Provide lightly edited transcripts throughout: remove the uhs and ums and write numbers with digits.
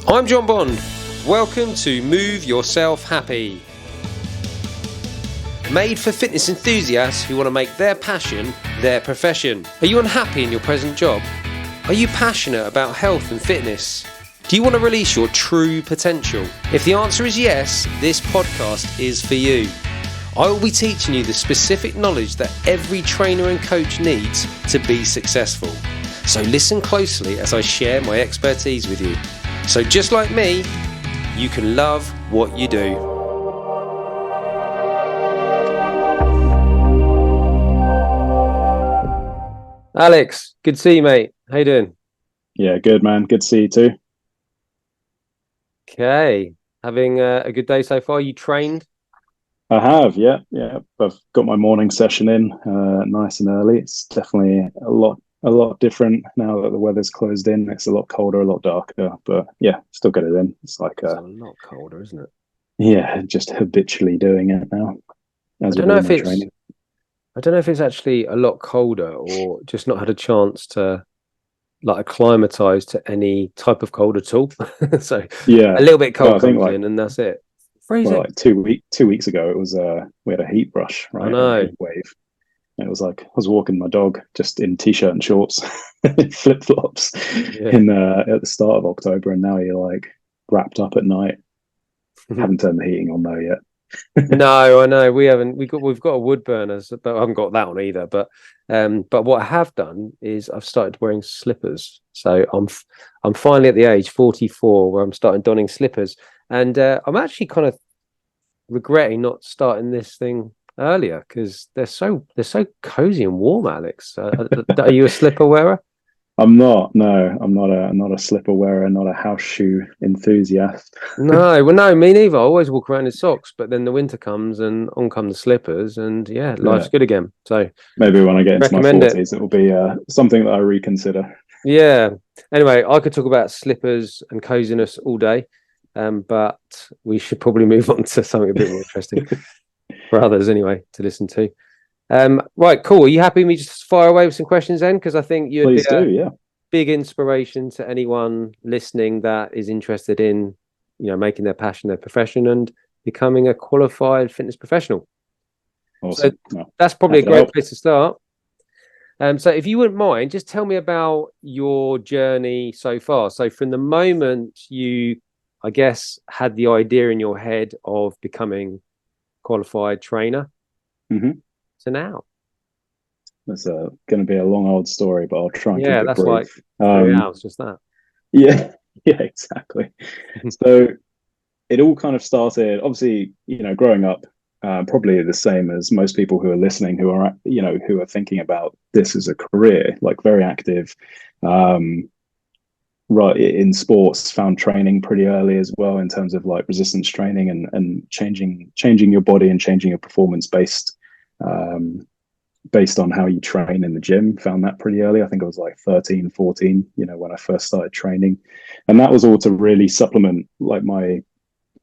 I'm John Bond. Welcome to Move Yourself Happy. Made for fitness enthusiasts who want to make their passion their profession. Are you unhappy in your present job? Are you passionate about health and fitness? Do you want to release your true potential? If the answer is yes, this podcast is for you. I will be teaching you the specific knowledge that every trainer and coach needs to be successful. So listen closely as I share my expertise with you. So just like me, you can love what you do. Alex, good to see you, mate. How you doing? Yeah, good, man. Good to see you too. Okay. Having a good day so far? You trained? I have, yeah. I've got my morning session in nice and early. It's definitely a lot different now that the weather's closed in. It's a lot colder, a lot darker, but yeah, still get it in. It's like It's a lot colder, isn't it? yeah, just habitually doing it now. I As don't with know all if my it's training. I don't know if it's actually a lot colder or just not had a chance to like acclimatize to any type of cold at all. So Yeah. a little bit Well, cold I think comes in and that's it. Freezing. like 2 weeks ago it was we had a heat rush, I right? A know. heat wave. It was like I was walking my dog just in t-shirt and shorts, flip flops, Yeah. in at the start of October, and now you're like wrapped up at night. Haven't turned the heating on though yet. No, I know we haven't. We've got a wood burners, but I haven't got that one either. But what I have done is I've started wearing slippers. So I'm finally at the age 44 where I'm starting donning slippers, and I'm actually kind of regretting not starting this thing earlier because they're so cozy and warm. Alex, are you a slipper wearer? I'm not. No, I'm not a slipper wearer. Not a house shoe enthusiast. No, well, no, me neither. I always walk around in socks, but then the winter comes and on come the slippers, and yeah, Yeah, life's good again. So maybe when I get into my recommend it. 40s, it will be something that I reconsider. Yeah. Anyway, I could talk about slippers and coziness all day, but we should probably move on to something a bit more interesting for others, anyway, to listen to. Right, cool. Are you happy with me just fire away with some questions then? Because I think you'd be Please do. a Yeah. big inspiration to anyone listening that is interested in, making their passion their profession and becoming a qualified fitness professional. So Awesome. Well, that's probably a happy to great help. place to start. So if you wouldn't mind, just tell me about your journey so far. So from the moment you, I guess, had the idea in your head of becoming qualified trainer Hmm. to now. That's going to be a long old story, but I'll try and keep Yeah, it that's like brief. 3 hours, just that. Yeah, yeah, exactly. So it all kind of started, obviously, growing up, probably the same as most people who are listening, who are thinking about this as a career, like very active, um, right in sports, found training pretty early as well in terms of like resistance training and changing your body and changing your performance um, based on how you train in the gym. Found that pretty early. I think I was like 13, 14, when I first started training. And that was all to really supplement like my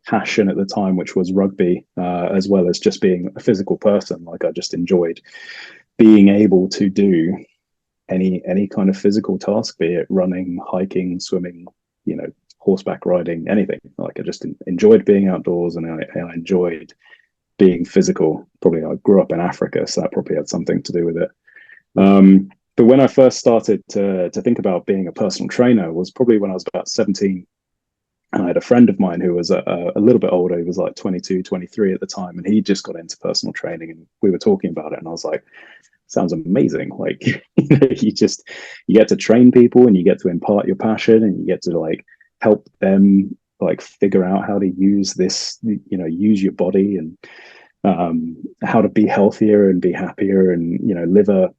passion at the time, which was rugby, as well as just being a physical person. Like I just enjoyed being able to do any kind of physical task, be it running, hiking, swimming, horseback riding, anything. Like I just enjoyed being outdoors, and I enjoyed being physical. Probably I grew up in Africa, so that probably had something to do with it. But when I first started to think about being a personal trainer was probably when I was about 17. And I had a friend of mine who was a little bit older. He was like 22, 23 at the time. And he just got into personal training and we were talking about it. And I was like, sounds amazing. Like, you get to train people and you get to impart your passion and you get to like help them like figure out how to use this, use your body and how to be healthier and be happier and live a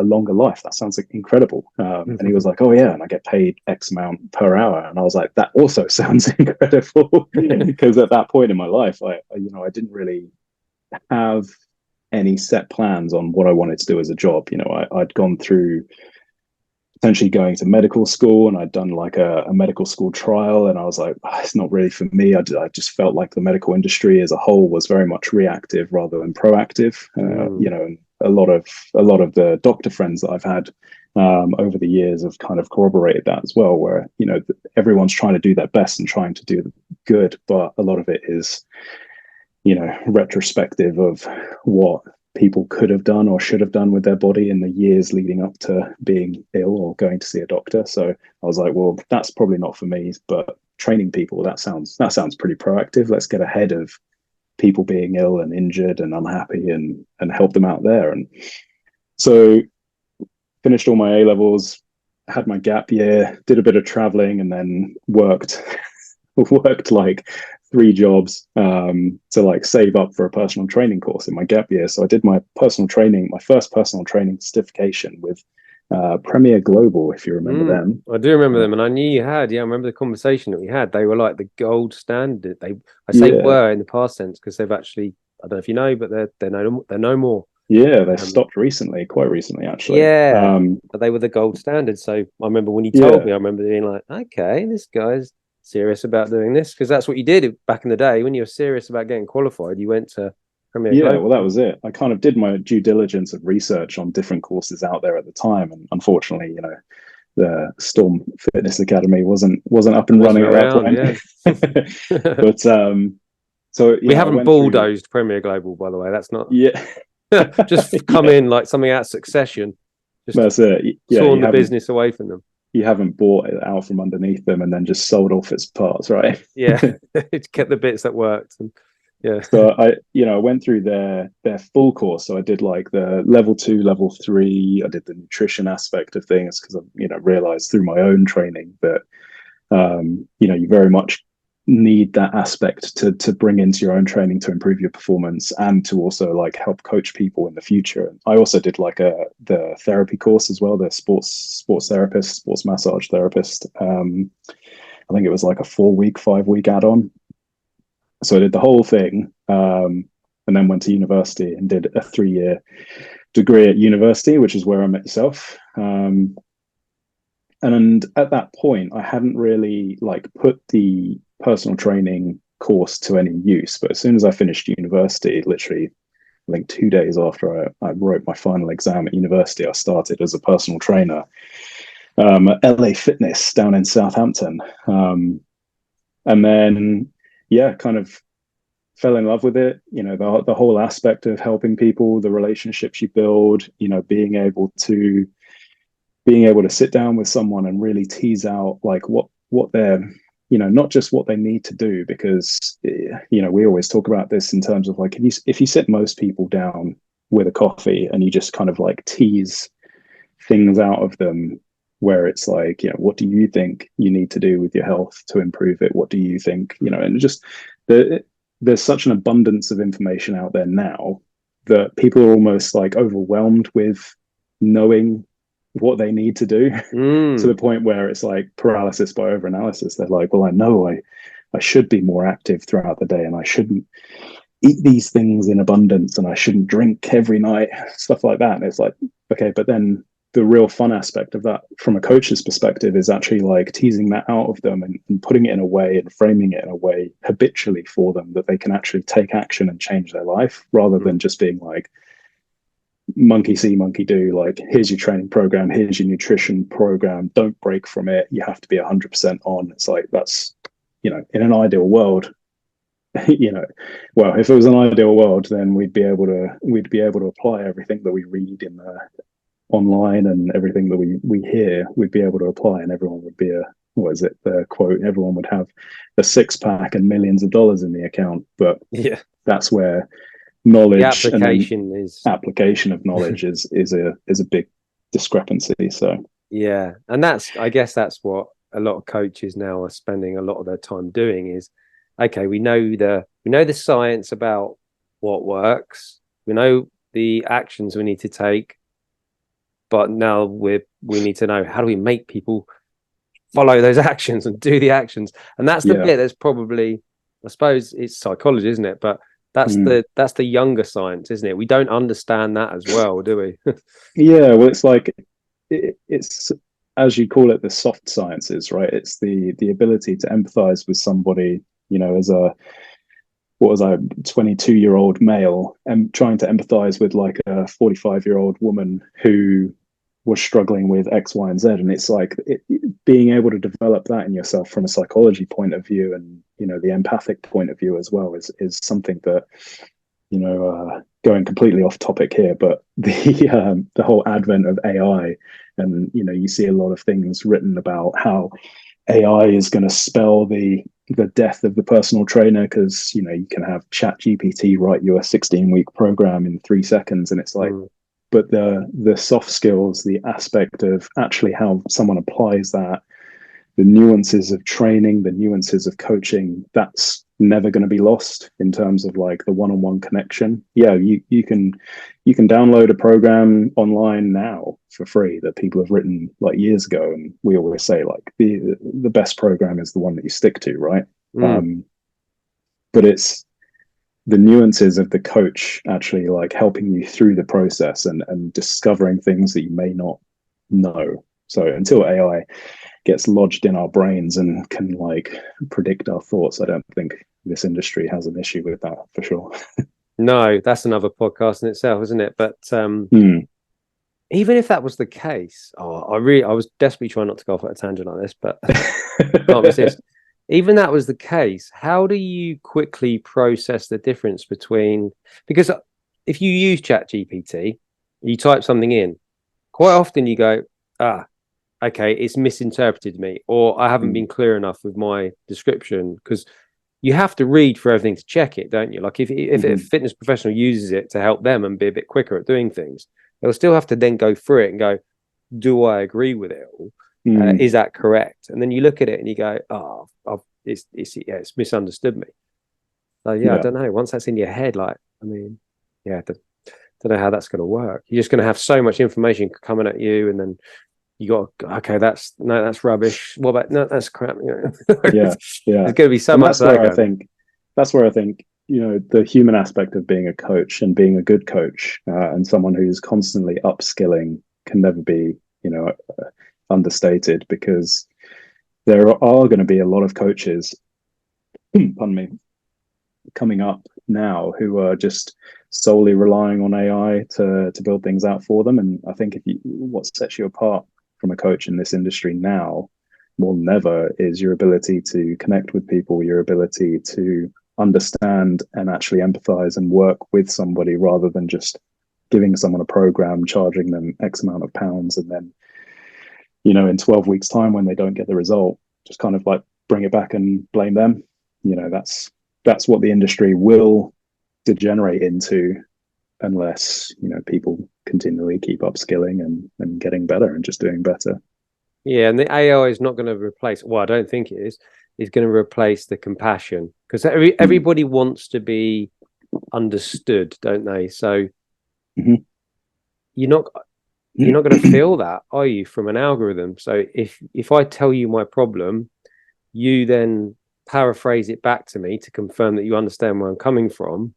longer life. That sounds like incredible. And he was like, oh yeah, and I get paid X amount per hour. And I was like, that also sounds incredible. Because at that point in my life I didn't really have any set plans on what I wanted to do as a job. I'd gone through potentially going to medical school, and I'd done like a medical school trial, and I was like, it's not really for me. I just felt like the medical industry as a whole was very much reactive rather than proactive. And a lot of the doctor friends that I've had over the years have kind of corroborated that as well, where, everyone's trying to do their best and trying to do good, but a lot of it is, retrospective of what people could have done or should have done with their body in the years leading up to being ill or going to see a doctor. So I was like, well, that's probably not for me, but training people, that sounds pretty proactive. Let's get ahead of people being ill and injured and unhappy and help them out there. And so finished all my A levels, had my gap year, did a bit of traveling, and then worked like 3 jobs to like save up for a personal training course in my gap year. So I did my first personal training certification with Premier Global, if you remember them. I do remember them, and I knew you had. Yeah, I remember the conversation that we had. They were like the gold standard. I say were in the past tense because they've actually, I don't know if you know, but they're no more. Yeah, they stopped quite recently, actually. Yeah, but they were the gold standard. So I remember when you told me, I remember being like, okay, this guy's serious about doing this, because that's what you did back in the day. When you were serious about getting qualified, you went to Premier Global. Well, that was it. I kind of did my due diligence of research on different courses out there at the time, and unfortunately, the Storm Fitness Academy wasn't up and running at that point. Yeah. But so we haven't bulldozed Premier Global, by the way. That's not just come in like something out of Succession. Just that's it. torn the business away from them. You haven't bought it out from underneath them and then just sold off its parts, right? Yeah, it's kept the bits that worked. And yeah. So I went through their full course. So I did like the level 2, level 3. I did the nutrition aspect of things because I, realized through my own training that, you very much need that aspect to bring into your own training to improve your performance and to also like help coach people in the future. I also did like the therapy course as well, the sports therapist, sports massage therapist. I think it was like a 4-week, 5-week add-on. So I did the whole thing, and then went to university and did a 3-year degree at university, which is where I met yourself. And at that point, I hadn't really like put the personal training course to any use. But as soon as I finished university, literally, I think 2 days after I wrote my final exam at university, I started as a personal trainer at LA Fitness down in Southampton. And then, kind of fell in love with it. The whole aspect of helping people, the relationships you build, being able to sit down with someone and really tease out like what they're, not just what they need to do, because, we always talk about this in terms of like, if you sit most people down with a coffee and you just kind of like tease things out of them, where it's like, what do you think you need to do with your health to improve it? What do you think, and just there's such an abundance of information out there now that people are almost like overwhelmed with knowing what they need to do to the point where it's like paralysis by overanalysis. They're like, well, I know I should be more active throughout the day and I shouldn't eat these things in abundance and I shouldn't drink every night, stuff like that. And it's like, okay, but then the real fun aspect of that from a coach's perspective is actually like teasing that out of them and putting it in a way and framing it in a way habitually for them that they can actually take action and change their life, rather than just being like, monkey see, monkey do, like, here's your training program, here's your nutrition program, don't break from it, you have to be 100% on. It's like, that's, in an ideal world, well, if it was an ideal world, then we'd be able to apply everything that we read in the online and everything that we hear, we'd be able to apply, and everyone would be the quote, everyone would have a 6-pack and millions of dollars in the account. But that's where knowledge and application of knowledge is a big discrepancy. So and I guess that's what a lot of coaches now are spending a lot of their time doing is, okay, we know the science about what works, we know the actions we need to take, but now we need to know, how do we make people follow those actions and do the actions? And that's the bit that's probably, I suppose it's psychology, isn't it? But that's the younger science, isn't it? We don't understand that as well, do we? Well, it's like it's, as you call it, the soft sciences, right? It's the ability to empathize with somebody, as a 22-year-old male, and trying to empathize with like a 45-year-old woman who was struggling with X, Y, and Z. And it's like being able to develop that in yourself from a psychology point of view, and the empathic point of view as well, is something that, going completely off topic here, but the whole advent of AI, and you see a lot of things written about how AI is going to spell the death of the personal trainer, because you can have ChatGPT write you a 16-week program in 3 seconds, and it's like, but the soft skills, the aspect of actually how someone applies that, the nuances of training, the nuances of coaching, that's never going to be lost in terms of like the one-on-one connection. Yeah, you can download a program online now for free that people have written like years ago, and we always say like the best program is the one that you stick to, right? But it's the nuances of the coach actually like helping you through the process, and discovering things that you may not know. So until AI gets lodged in our brains and can like predict our thoughts, I don't think this industry has an issue with that, for sure. No, that's another podcast in itself, isn't it? But even if that was the case, I was desperately trying not to go off at a tangent like this, but can't resist. Even that was the case, how do you quickly process the difference between, because if you use ChatGPT, you type something in, quite often you go, okay, it's misinterpreted me, or I haven't been clear enough with my description, because you have to read for everything to check it, don't you? Like if a fitness professional uses it to help them and be a bit quicker at doing things, they'll still have to then go through it and go, do I agree with it all? Is that correct? And then you look at it and you go, it's misunderstood me. So I don't know. Once that's in your head, like, I mean, don't know how that's going to work. You're just going to have so much information coming at you, and then you got, okay, that's rubbish. What about, no, that's crap. Yeah. There's going to be so much. That's where I think the human aspect of being a coach and being a good coach, and someone who's constantly upskilling, can never be understated, because there are going to be a lot of coaches pardon me, coming up now who are just solely relying on AI to build things out for them. And I think what sets you apart from a coach in this industry now more than ever is your ability to connect with people, your ability to understand and actually empathize and work with somebody, rather than just giving someone a program, charging them X amount of pounds, and then in 12 weeks time, when they don't get the result, just kind of like bring it back and blame them. That's what the industry will degenerate into, unless people continually keep upskilling and getting better and just doing better. Yeah, and the AI is not going to replace, well, I don't think it is going to replace the compassion, because everybody wants to be understood, don't they? So you're not going to feel that, are you, from an algorithm? So if I tell you my problem, you then paraphrase it back to me to confirm that you understand where I'm coming from.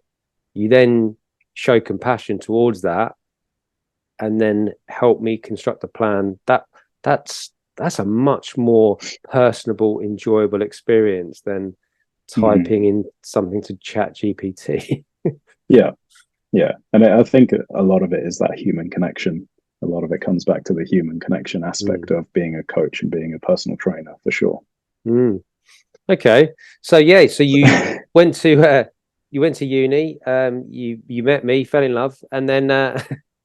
You then show compassion towards that, and then help me construct a plan. That's a much more personable, enjoyable experience than typing in something to ChatGPT. Yeah, and I think a lot of it is that human connection. A lot of it comes back to the human connection aspect of being a coach and being a personal trainer, for sure. Okay, so you went to uni. You met me, fell in love, and then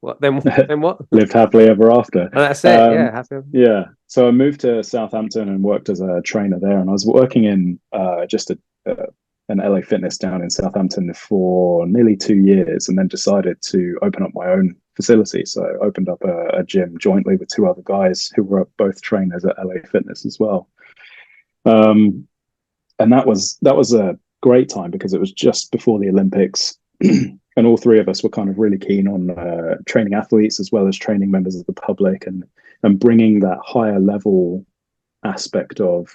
what? Then what? Lived happily ever after. And that's it. Yeah, happy. Yeah. So I moved to Southampton and worked as a trainer there, and I was working in just an LA Fitness down in Southampton for nearly 2 years, and then decided to open up my own facility. So I opened up a gym jointly with 2 other guys who were both trainers at LA Fitness as well. And that was a great time, because it was just before the Olympics, and all 3 of us were kind of really keen on training athletes as well as training members of the public, and bringing that higher level aspect of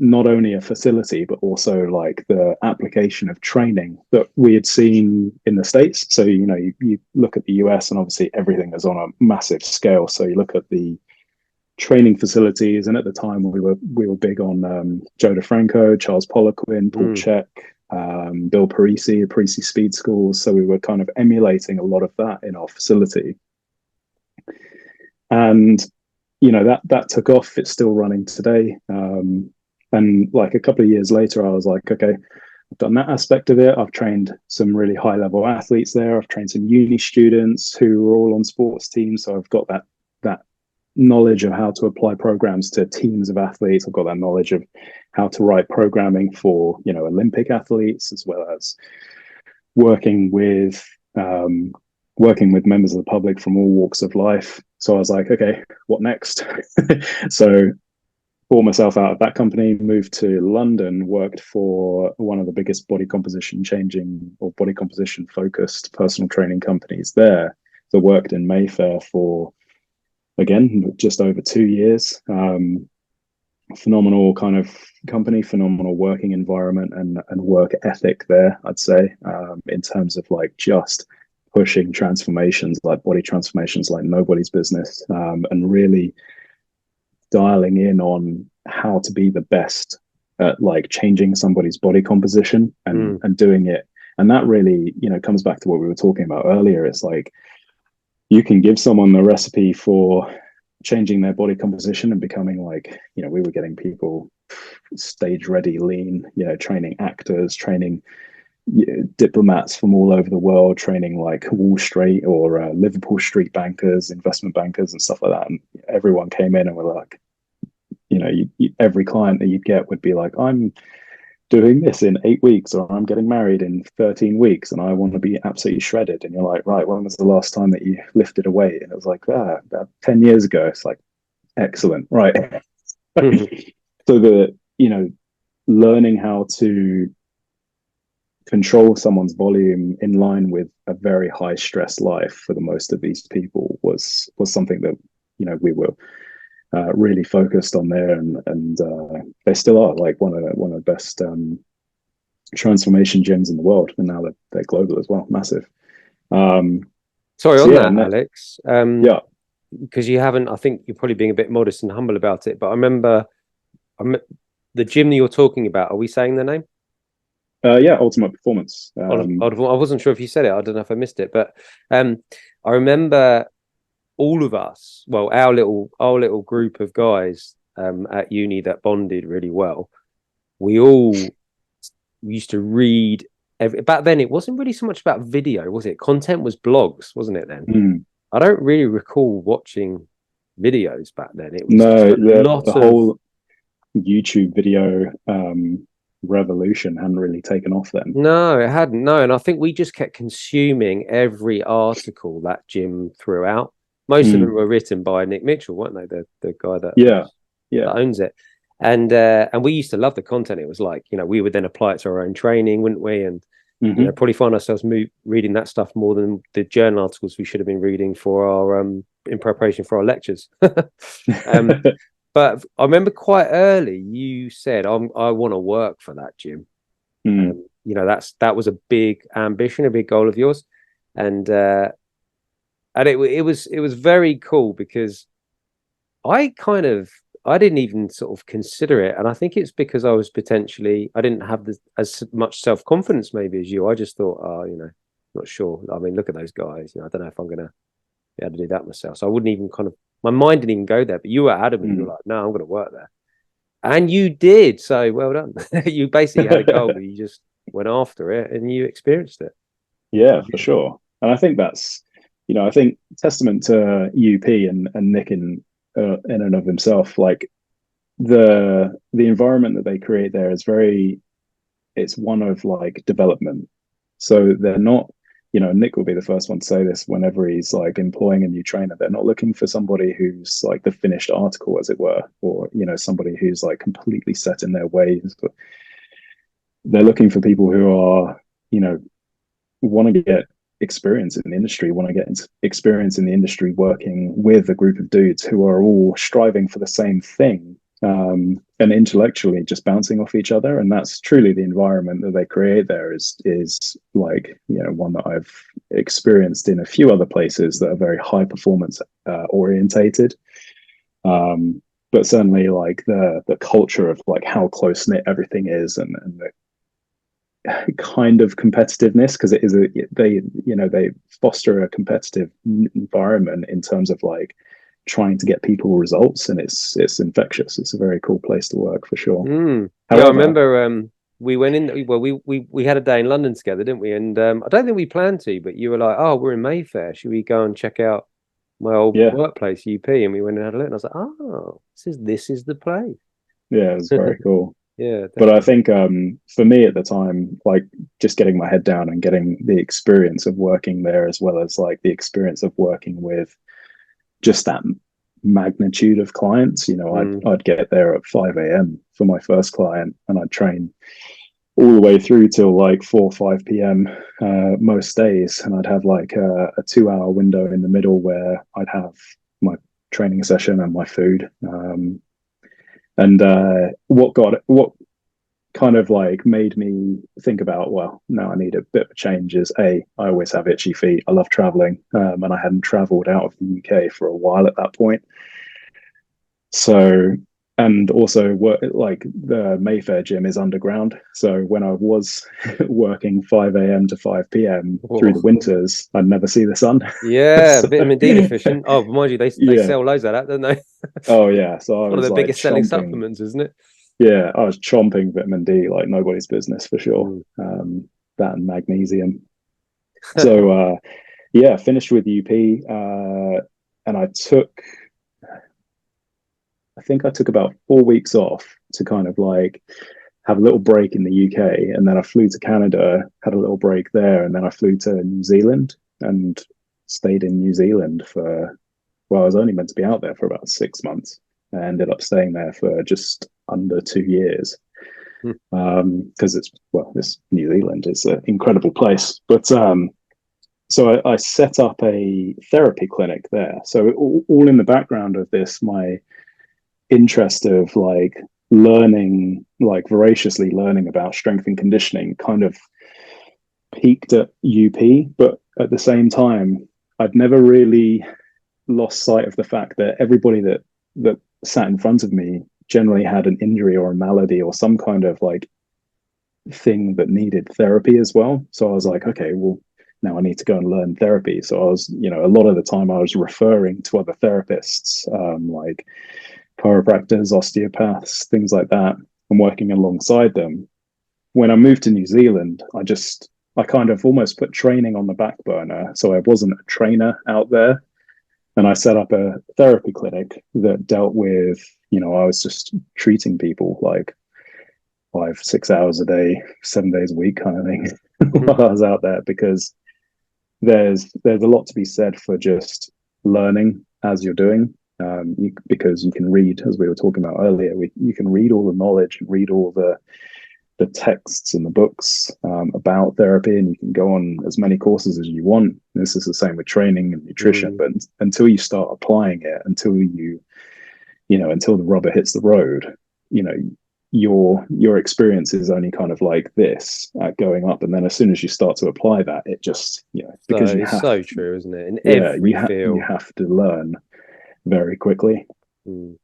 not only a facility, but also like the application of training that we had seen in the States. So you look at the US, and obviously everything is on a massive scale. So you look at the training facilities, and at the time we were big on Joe DeFranco, Charles Poliquin, Paul Chek, Bill Parisi Speed Schools. So we were kind of emulating a lot of that in our facility. And that took off. It's still running today. And like a couple of years later, I was like, okay, I've done that aspect of it. I've trained some really high level athletes there. I've trained some uni students who were all on sports teams. So I've got that knowledge of how to apply programs to teams of athletes. I've got that knowledge of how to write programming for, Olympic athletes, as well as working with working with members of the public from all walks of life. So I was like, okay, what next? So bought myself out of that company, moved to London, worked for one of the biggest body composition changing or body composition focused personal training companies there. So worked in Mayfair for, again, just over 2 years. Phenomenal kind of company, phenomenal working environment and work ethic there, I'd say, in terms of like just pushing transformations, like body transformations like nobody's business, and really dialing in on how to be the best at like changing somebody's body composition and doing it. And that really, comes back to what we were talking about earlier. It's like you can give someone the recipe for changing their body composition and becoming like, we were getting people stage ready, lean, training actors, training diplomats from all over the world, training like Wall Street or Liverpool Street bankers, investment bankers, and stuff like that. And everyone came in and were like, every client that you'd get would be like, I'm doing this in 8 weeks, or I'm getting married in 13 weeks, and I want to be absolutely shredded. And you're like, right, when was the last time that you lifted a weight? And it was like, about 10 years ago. It's like, excellent, right? So learning how to control someone's volume in line with a very high stress life for the most of these people was something that we were really focused on there, and they still are like one of the best transformation gyms in the world, and now they're global as well, massive. Sorry, on that, Alex. Yeah, because you haven't. I think you're probably being a bit modest and humble about it, but I remember the gym that you're talking about. Are we saying the name? Yeah, Ultimate Performance. I wasn't sure if you said it. I don't know if I missed it, but I remember all of us, well, our little group of guys at uni that bonded really well. We used to read. Back then, it wasn't really so much about video, was it? Content was blogs, wasn't it then? I don't really recall watching videos back then. It was the whole YouTube video revolution hadn't really taken off then. No, it hadn't. No, and I think we just kept consuming every article that Jim threw out. Most of them were written by Nick Mitchell, weren't they? The guy that owns it. And we used to love the content. It was like, we would then apply it to our own training, wouldn't we? And probably find ourselves reading that stuff more than the journal articles we should have been reading for our in preparation for our lectures. But I remember quite early you said, I want to work for that gym. That was a big ambition, a big goal of yours. And it was very cool because I didn't even sort of consider it. And I think it's because I didn't have as much self-confidence maybe as you. I just thought, not sure. I mean, look at those guys. I don't know if I'm going to be able to do that myself. So I wouldn't even my mind didn't even go there. But you were adamant. You were like, no, I'm going to work there. And you did. So well done. You basically had a goal. You just went after it and you experienced it. Yeah, for sure. And I think that's, I think testament to UP and Nick in and of himself, like the environment that they create there is it's one of like development. So they're not, Nick will be the first one to say this whenever he's like employing a new trainer. They're not looking for somebody who's like the finished article, as it were, or somebody who's like completely set in their ways. But they're looking for people who are, want to get experience in the industry, want to get experience in the industry working with a group of dudes who are all striving for the same thing, and intellectually just bouncing off each other. And that's truly the environment that they create there is like, one that I've experienced in a few other places that are very high performance orientated. But certainly like the culture of like how close knit everything is and the kind of competitiveness, because it is they foster a competitive environment in terms of like trying to get people results, and it's infectious. It's a very cool place to work for sure. Yeah, I However, remember we went in, well, we had a day in London together, didn't we? And I don't think we planned to, but you were like, "Oh, we're in Mayfair. Should we go and check out my old yeah, workplace, UP?" And we went and had a look, and I was like, "Oh, this is the place." yeah, it was very cool. Yeah, But I definitely. think for me at the time, like just getting my head down and getting the experience of working there, as well as like the experience of working with just that magnitude of clients. You know, Mm. I'd get there at 5 a.m. for my first client, and I'd train all the way through till like 4 or 5 p.m. Most days, and I'd have like a 2 hour window in the middle where I'd have my training session and my food. And what kind of like made me think about, well, now I need a bit of a change is I always have itchy feet. I love traveling, and I hadn't traveled out of the UK for a while at that point. So, and also work like the Mayfair gym is underground. So when I was working 5 a.m. to 5 p.m. through the Oh, winters, I'd never see the sun. yeah, So vitamin D deficient. Oh, mind you, they yeah. sell loads of that, don't they? Oh yeah. So I One of was the like biggest selling chomping. supplements, isn't it? Yeah, I was chomping vitamin D like nobody's business for sure. Mm. That and magnesium. So yeah, finished with UP, and I think I took about 4 weeks off to kind of like have a little break in the UK, and then I flew to Canada, had a little break there, and then I flew to New Zealand and stayed in New Zealand for, well, I was only meant to be out there for about 6 months. I ended up staying there for just under 2 years Mm. because it's, well, this New Zealand is an incredible place. But so I set up a therapy clinic there. So all in the background of this, my interest of like learning, like voraciously learning about strength and conditioning kind of peaked at UP, but at the same time, I'd never really lost sight of the fact that everybody that sat in front of me generally had an injury or a malady or some kind of like thing that needed therapy as well. So I was Mm. like, okay, well, now I need to go and learn therapy. So I was, you know, a lot of the time I was referring to other therapists, like chiropractors, osteopaths, things like that, and working alongside them. When I moved to New Zealand, I kind of almost put training on the back burner. So I wasn't a trainer out there. And I set up a therapy clinic that dealt with, you know, I was just treating people like 5, 6 hours a day, 7 days a week kind of thing Mhm. while I was out there, because there's a lot to be said for just learning as you're doing. Because you can read, as we were talking about earlier, you can read all the knowledge and read all the texts and the books about therapy, and you can go on as many courses as you want. This is the same with training and nutrition, Mm. but until you start applying it, until the rubber hits the road, you know, your experience is only kind of like this going up, and then as soon as you start to apply that, it just, So because you it's have, so true, isn't it? In yeah, every you field. have to learn very quickly. Mm.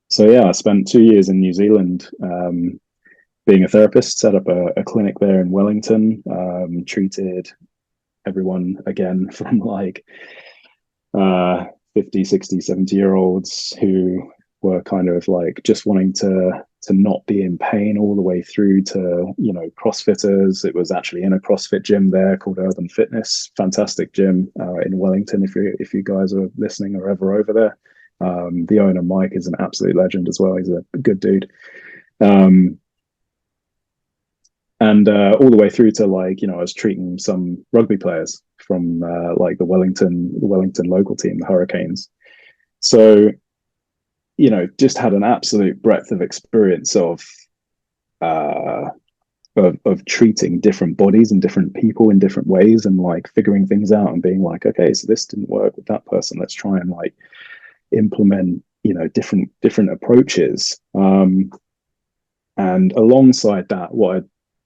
So yeah, I spent 2 years in New Zealand, being a therapist, set up a clinic there in Wellington, treated everyone again from like uh, 50, 60, 70 year olds who were kind of like just wanting to not be in pain, all the way through to, CrossFitters. It was actually in a CrossFit gym there called Urban Fitness. Fantastic gym in Wellington. If you guys are listening or ever over there, the owner Mike is an absolute legend as well. He's a good dude. Um, and all the way through to like, I was treating some rugby players from like the Wellington local team, the Hurricanes. So, just had an absolute breadth of experience uh, of treating different bodies and different people in different ways, and like figuring things out and being like, okay, so this didn't work with that person. Let's try and like implement, different approaches. And alongside that,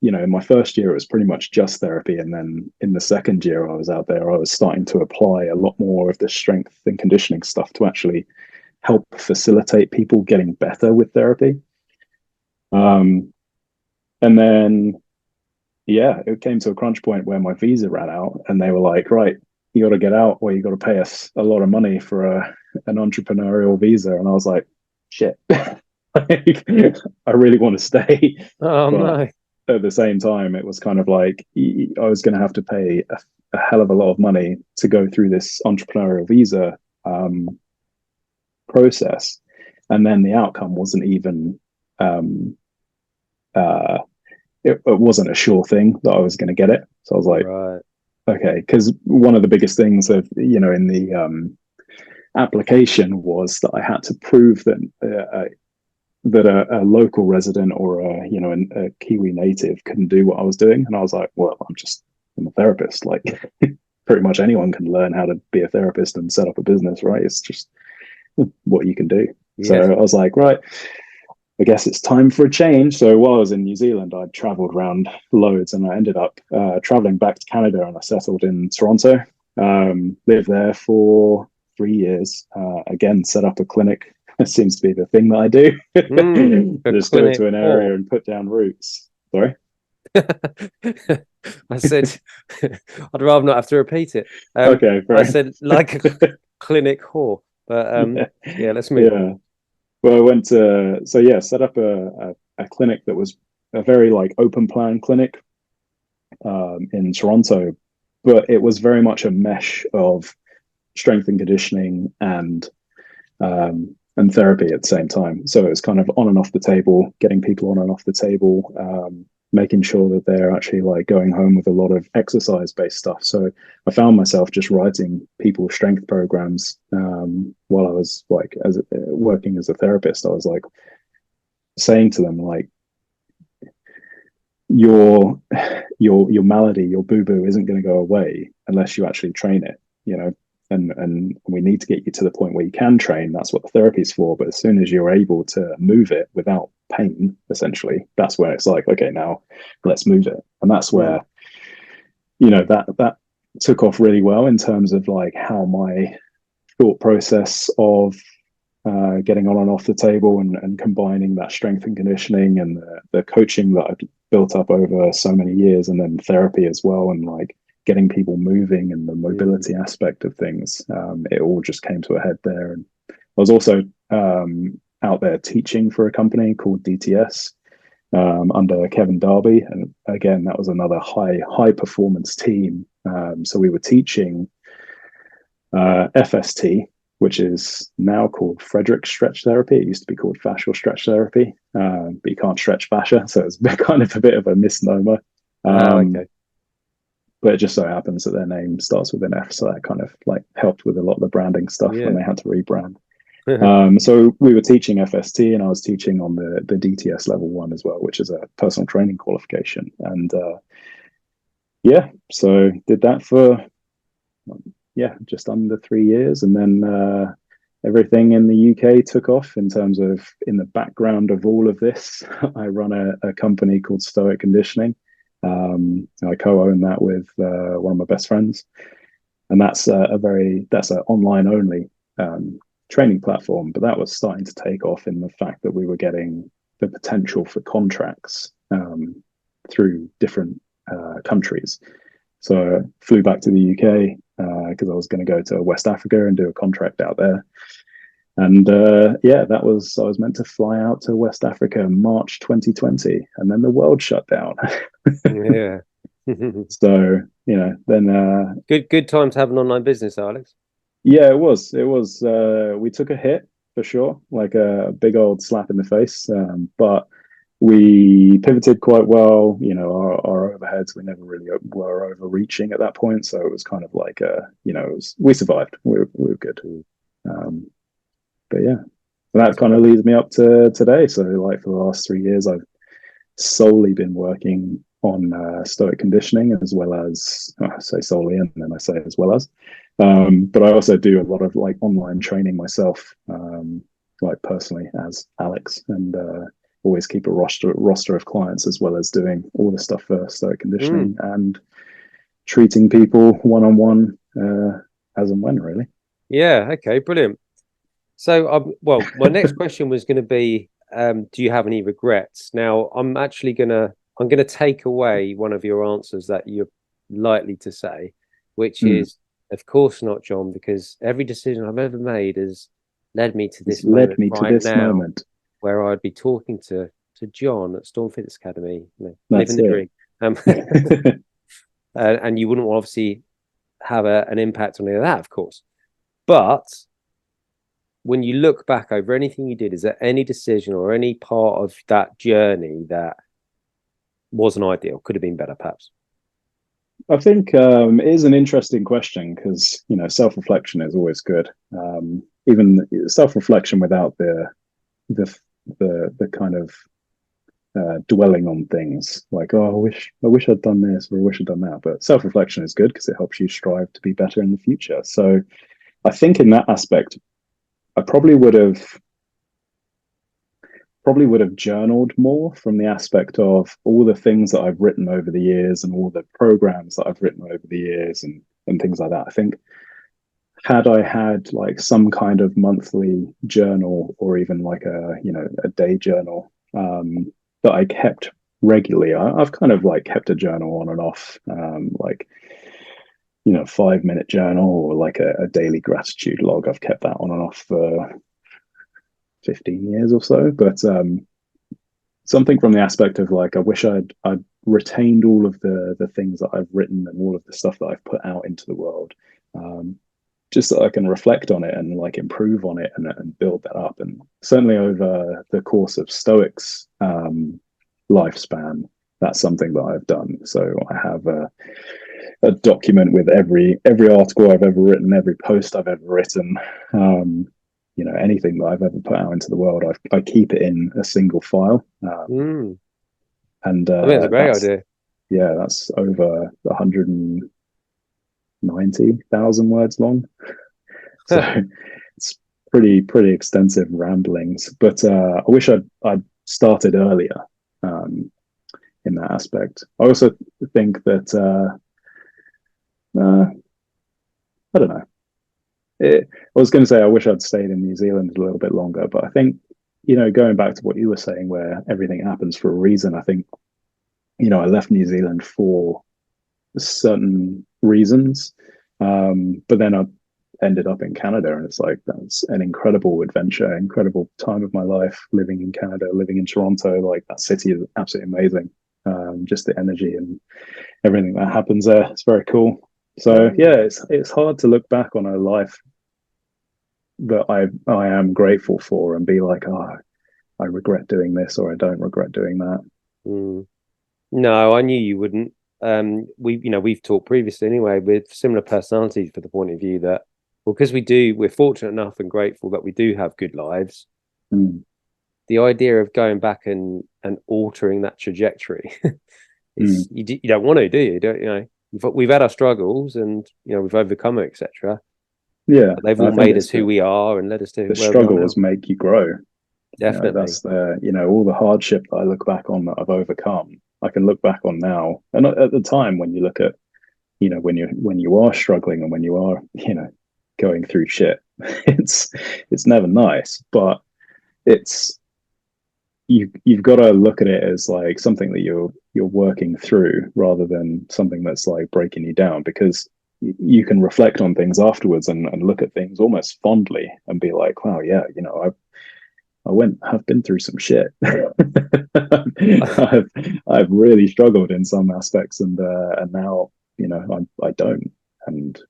in my first year, it was pretty much just therapy. And then in the second year I was out there, I was starting to apply a lot more of the strength and conditioning stuff to actually help facilitate people getting better with therapy. Um, and then, yeah, it came to a crunch point where my visa ran out, and they were like, right, you got to get out, or you got to pay us a lot of money for an entrepreneurial visa, and I was like, shit, like, I really want to stay, Oh but no. at the same time, it was kind of like I was going to have to pay a hell of a lot of money to go through this entrepreneurial visa process, and then the outcome wasn't even um, uh, it wasn't a sure thing that I was going to get it. So I was like, Right. okay, because one of the biggest things of in the application was that I had to prove that a local resident or a Kiwi native couldn't do what I was doing, and I was like, well, I'm a therapist. Like, pretty much anyone can learn how to be a therapist and set up a business, right? It's just what you can do. So Yeah. I was like, right, I guess it's time for a change. So while I was in New Zealand, I traveled around loads, and I ended up traveling back to Canada, and I settled in Toronto. Lived there for 3 years. Again, set up a clinic. It seems to be the thing that I do. A Just go clinic to an area or and put down roots. Sorry. I said I'd rather not have to repeat it. Okay, I fair said like a clinic whore, but enough. yeah, let's move on. Yeah. Well, I went to set up a clinic that was a very like open plan clinic in Toronto, but it was very much a mesh of strength and conditioning and therapy at the same time. So it was kind of on and off the table, getting people on and off the table, making sure that they're actually like going home with a lot of exercise based stuff. So I found myself just writing people strength programs while I was like working as a therapist. I was like saying to them like your your malady, your boo boo isn't going to go away unless you actually train it, you know. And we need to get you to the point where you can train. That's what the therapy is for. But as soon as you're able to move it without pain, essentially, that's where it's like, okay, now let's move it. And that's Mm. where that took off really well in terms of like how my thought process of getting on and off the table and combining that strength and conditioning and the coaching that I've built up over so many years, and then therapy as well, and like getting people moving and the Mm. mobility aspect of things. It all just came to a head there. And I was also out there teaching for a company called DTS under Kevin Darby, and again, that was another high performance team. So we were teaching FST, which is now called Frederick Stretch Therapy. It used to be called fascial stretch therapy, but you can't stretch fascia, so it's kind of a bit of a misnomer. Oh, Um, okay. but it just so happens that their name starts with an F, so that kind of like helped with a lot of the branding stuff when Yeah. they had to rebrand. So we were teaching FST, and I was teaching on the DTS level 1 as well, which is a personal training qualification. And yeah, so did that for just under 3 years, and then everything in the UK took off in terms of in the background of all of this. I run a company called Stoic Conditioning. I co-own that with one of my best friends, and that's that's an online only training platform. But that was starting to take off in the fact that we were getting the potential for contracts through different countries. So I flew back to the UK because I was going to go to West Africa and do a contract out there. And I was meant to fly out to West Africa in March 2020, and then the world shut down. Yeah. So then Good time to have an online business, Alex. yeah, it was. We took a hit for sure, like a big old slap in the face. But we pivoted quite well. Our overheads, we never really were overreaching at that point, so it was kind of like we survived. We were good. Mm. Um, but yeah, and that That's kind of brilliant. leads me up to today. So like for the last 3 years, I've solely been working on stoic conditioning, as well as I say solely, and then I say as well as. But I also do a lot of like online training myself, like personally as Alex, and always keep a roster of clients, as well as doing all the stuff for stoic Mm. conditioning and treating people one on one as and when really. Yeah. Okay. Brilliant. So, well, my next question was going to be, do you have any regrets? Now, I'm gonna take away one of your answers that you're likely to say, which Mm, is Of course not, John, because every decision I've ever made has led me to It's this led moment me to right this now, moment. where I'd be talking to John at Storm Fitness Academy, living That's the it. dream. And you wouldn't obviously have an impact on any of that, of course. But when you look back over anything you did, is there any decision or any part of that journey that wasn't ideal, could have been better, perhaps? I think it is an interesting question because self-reflection is always good. Even self-reflection without the the kind of dwelling on things like, oh, I wish I'd done this or I wish I'd done that. But self-reflection is good because it helps you strive to be better in the future. So I think in that aspect, I probably would have journaled more from the aspect of all the things that I've written over the years and all the programs that I've written over the years and things like that. I think had I had like some kind of monthly journal or even like a day journal that I kept regularly, I've kind of like kept a journal on and off, like 5-minute journal or like a daily gratitude log. I've kept that on and off for 15 years or so, but something from the aspect of like I wish I'd retained all of the things that I've written and all of the stuff that I've put out into the world, just so I can reflect on it and like improve on it and build that up. And certainly over the course of Stoics lifespan, that's something that I've done. So I have a document with every article I've ever written, every post I've ever written. Anything that I've ever put out into the world, I keep it in a single file, Mm, and I think it's a great idea. that's over 190,000 words long. So it's pretty extensive ramblings. But I wish I'd started earlier in that aspect. I also think that I don't know. I was going to say I wish I'd stayed in New Zealand a little bit longer, but I think going back to what you were saying, where everything happens for a reason. I think I left New Zealand for certain reasons, but then I ended up in Canada, and it's like that's an incredible adventure, incredible time of my life living in Canada, living in Toronto. Like that city is absolutely amazing. Just the energy and everything that happens there. It's very cool. So yeah, it's hard to look back on a life that I am grateful for and be like, oh, I regret doing this or I don't regret doing that. Mm. No, I knew you wouldn't. We've talked previously anyway with similar personalities for the point of view that, well, because we're fortunate enough and grateful that we do have good lives. Mm. The idea of going back and altering that trajectory Mm. is you don't want to, do you? Don't you know? We've had our struggles and we've overcome it, etc. Yeah, But they've I all think made it's us who we are and led us to the where we are struggles now. make you grow. Definitely. That's all the hardship that I look back on that I've overcome. I can look back on now, and at the time when you look at, when you are struggling and when you are, going through shit, it's never nice, but it's you've got to look at it as like something that you're working through rather than something that's like breaking you down, because you can reflect on things afterwards and look at things almost fondly and be like, wow, yeah, I've been through some shit. I've really struggled in some aspects, and now I don't. And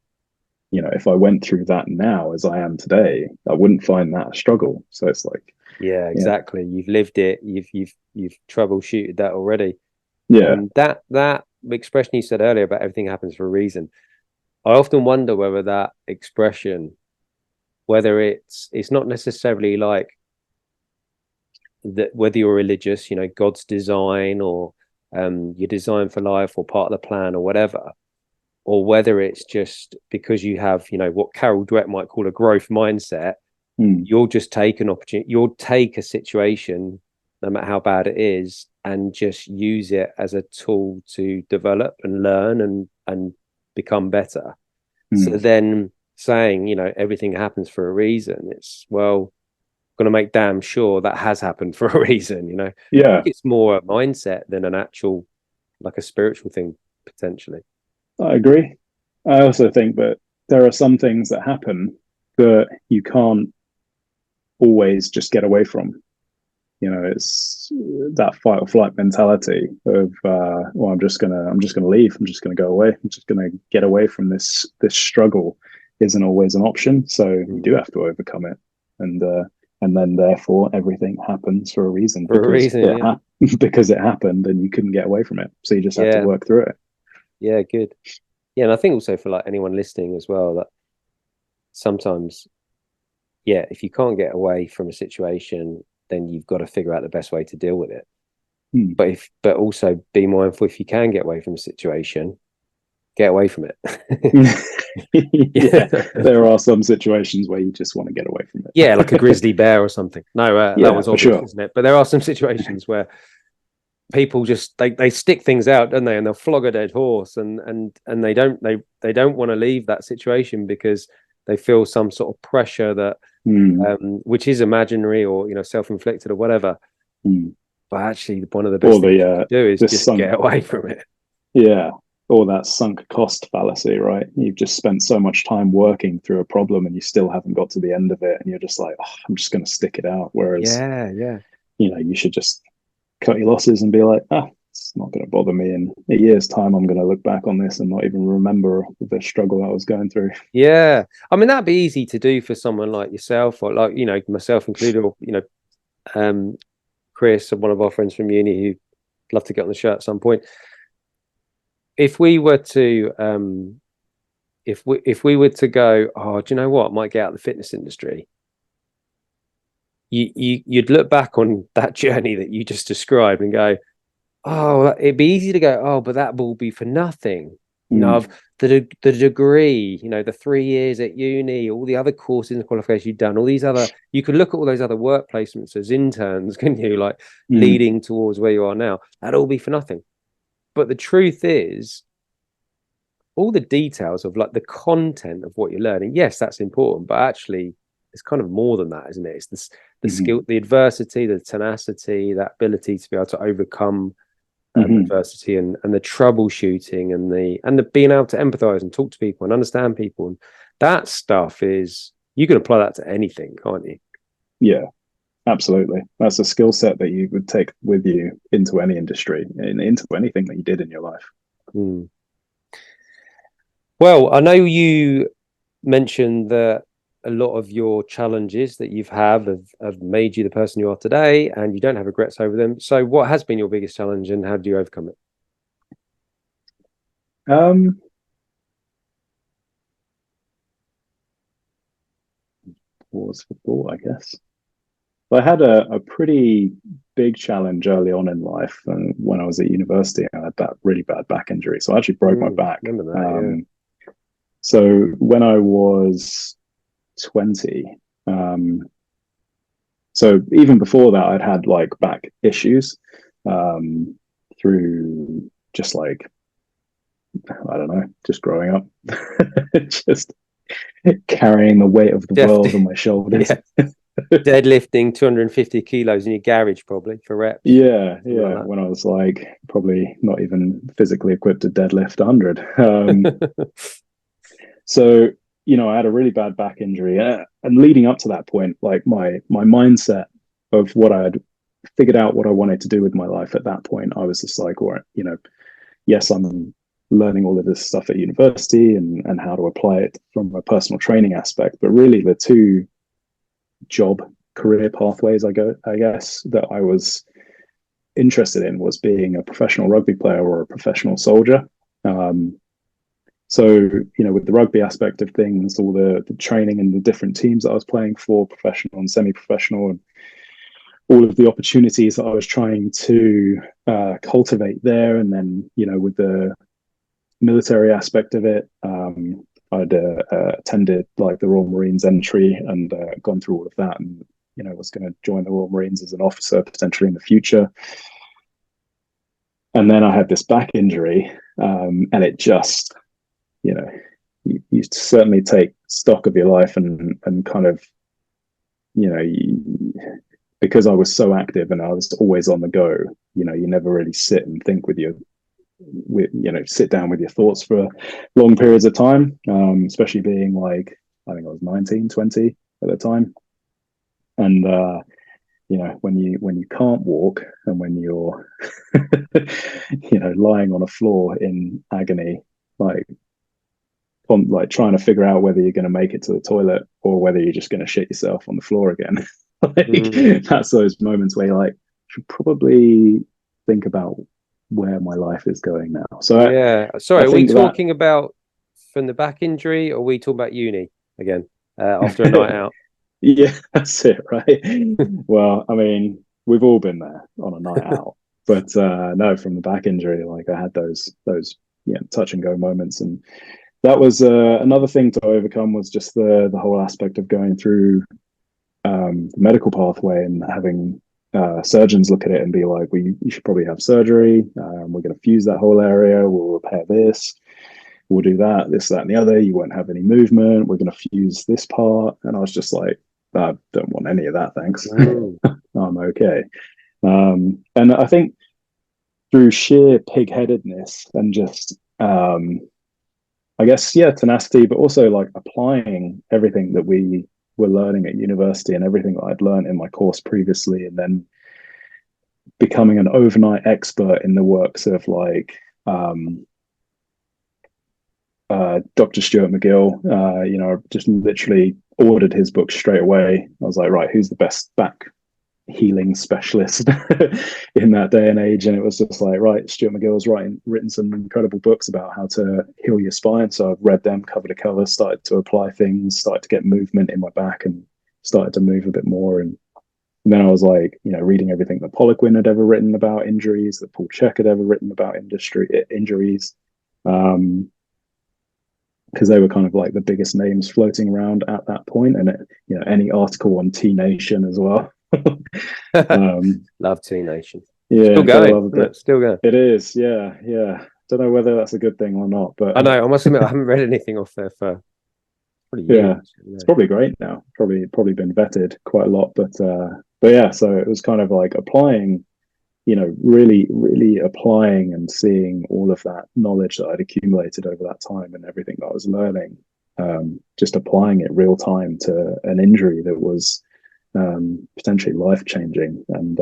if I went through that now as I am today, I wouldn't find that a struggle. So it's like, Yeah, yeah, exactly. You've lived it. You've troubleshooted that already. yeah, And that expression you said earlier about everything happens for a reason. I often wonder whether that expression, whether it's not necessarily like that, whether you're religious, God's design or your design for life or part of the plan or whatever, or whether it's just because you have, what Carol Dweck might call a growth mindset. mm, You'll just take an opportunity, you'll take a situation, no matter how bad it is, and just use it as a tool to develop and learn and become better. So mm, then saying, everything happens for a reason, it's, well, going to make damn sure that has happened for a reason. I yeah, think it's more a mindset than an like a spiritual thing, potentially. I agree. I also think that there are some things that happen that you can't always just get away from. It's that fight or flight mentality of well, I'm just gonna leave, I'm just gonna go away, I'm just gonna get away from this struggle isn't always an option. So you do have to overcome it, and then therefore everything happens for a reason, For a because reason, yeah. because it happened and you couldn't get away from it. So you just have to Yeah, work through it. yeah, good. Yeah, and I think also for like anyone listening as well, that sometimes, yeah, if you can't get away from a situation, then you've got to figure out the best way to deal with it. Hmm. But also be mindful, if you can get away from a situation, get away from it. Yeah, Yeah. there are some situations where you just want to get away from Yeah, like a it. grizzly bear or something. No, that Yeah, was for obvious, sure. isn't it? But there are some situations where people just they stick things out, don't they? And they'll flog a dead horse, and they don't want to leave that situation because they feel some sort of pressure that which is imaginary or self-inflicted or whatever. Mm. But actually, one of the Or best things you can do is the just sunk, get away from it. yeah, or that sunk cost fallacy, right? You've just spent so much time working through a problem and you still haven't got to the end of it, and you're just like, oh, I'm just going to stick it out. Whereas, Yeah, yeah. you should just cut your losses and be like, ah, it's not going to bother me. In a year's time, I'm going to look back on this and not even remember the struggle I was going through. Yeah. I mean, that'd be easy to do for someone like yourself, or like, myself included, or, um, Chris, one of our friends from uni who'd love to get on the show at some point. If we were to, if we were to go, oh, do you know what? I might get out of the fitness industry. You'd look back on that journey that you just described and go, oh, it'd be easy to go, oh, but that will be for nothing. Mm. Of the degree, the 3 years at uni, all the other courses and qualifications you've done, all these other, you could look at all those other work placements as interns, can you? Like Mm. leading towards where you are now. That'd all be for nothing. But the truth is, all the details of like the content of what you're learning, yes, that's important, but actually, it's kind of more than that, isn't it? It's the Mm-hmm. skill, the adversity, the tenacity, that ability to be able to overcome Mm-hmm. adversity, and the troubleshooting, and the being able to empathize and talk to people and understand people, and that stuff is, you can apply that to anything, can't you? Yeah, absolutely. That's a skill set that you would take with you into any industry and into anything that you did in your life. Mm. Well, I know you mentioned that a lot of your challenges that you've have made you the person you are today, and you don't have regrets over them. So what has been your biggest challenge, and how do you overcome it? Um, Pause for thought, I guess. I had a pretty big challenge early on in life, and when I was at university, I had that really bad back injury. So I actually broke my back. Remember that? Yeah. So when I was 20, um, so even before that, I'd had like back issues um, through just like, I don't know, just growing up, just carrying the weight of the world on Definitely. my shoulders. Yeah. Deadlifting 250 kilos in your garage, probably for reps, Yeah, something yeah. like When I was like probably not even physically equipped to deadlift 100. that. So, I had a really bad back injury, and leading up to that point, like my mindset of what I had figured out what I wanted to do with my life at that point, I was just like, all right, yes, I'm learning all of this stuff at university and how to apply it from a personal training aspect, but really the two job career pathways I guess that I was interested in was being a professional rugby player or a professional soldier. Um, so, with the rugby aspect of things, all the training and the different teams that I was playing for, professional and semi-professional, and all of the opportunities that I was trying to cultivate there, and then, with the military aspect of it, I'd attended like the Royal Marines entry and gone through all of that, and was going to join the Royal Marines as an officer potentially in the future. And then I had this back injury, and it just, you certainly take stock of your life and kind of, because I was so active and I was always on the go, you never really sit and think with sit down with your thoughts for long periods of time, especially being like, I think I was 19, 20 at the time. And when you can't walk, and when you're lying on a floor in agony, like trying to figure out whether you're going to make it to the toilet or whether you're just going to shit yourself on the floor again. That's those moments where you're like, should probably think about where my life is going now. So Yeah. Sorry, I are we think talking about from the back injury, or are we talking about uni again after a night out? Yeah, that's it, right? Well, I mean, we've all been there on a night out, but no, from the back injury, like I had those touch and go moments, and that was another thing to overcome, was just the whole aspect of going through the medical pathway and having surgeons look at it and be like, well, you should probably have surgery. We're going to fuse that whole area. We'll repair this. We'll do that, this, that, and the other. You won't have any movement. We're going to fuse this part. And I was just like, I don't want any of that, thanks. I'm okay. And I think through sheer pig-headedness and just, I guess, yeah, tenacity, but also like applying everything that we were learning at university and everything that I'd learned in my course previously, and then becoming an overnight expert in the works of like Dr. Stuart McGill. Just literally ordered his book straight away. I was like, right, who's the best back healing specialist in that day and age? And it was just like, right, Stuart McGill's written some incredible books about how to heal your spine. So I've read them cover to cover, started to apply things, started to get movement in my back, and started to move a bit more. And then I was like, reading everything that Poliquin had ever written about injuries, that Paul Chek had ever written about injuries. Because they were kind of like the biggest names floating around at that point, and any article on T Nation as well. Love T Nation. Yeah, still going. It? Still going. It is. Yeah. Don't know whether that's a good thing or not, but I know. I must admit, I haven't read anything off there for pretty years. Yeah, it's probably great now. Probably been vetted quite a lot, but yeah. So it was kind of like applying, really applying and seeing all of that knowledge that I'd accumulated over that time and everything that I was learning, just applying it real time to an injury that was potentially life changing, and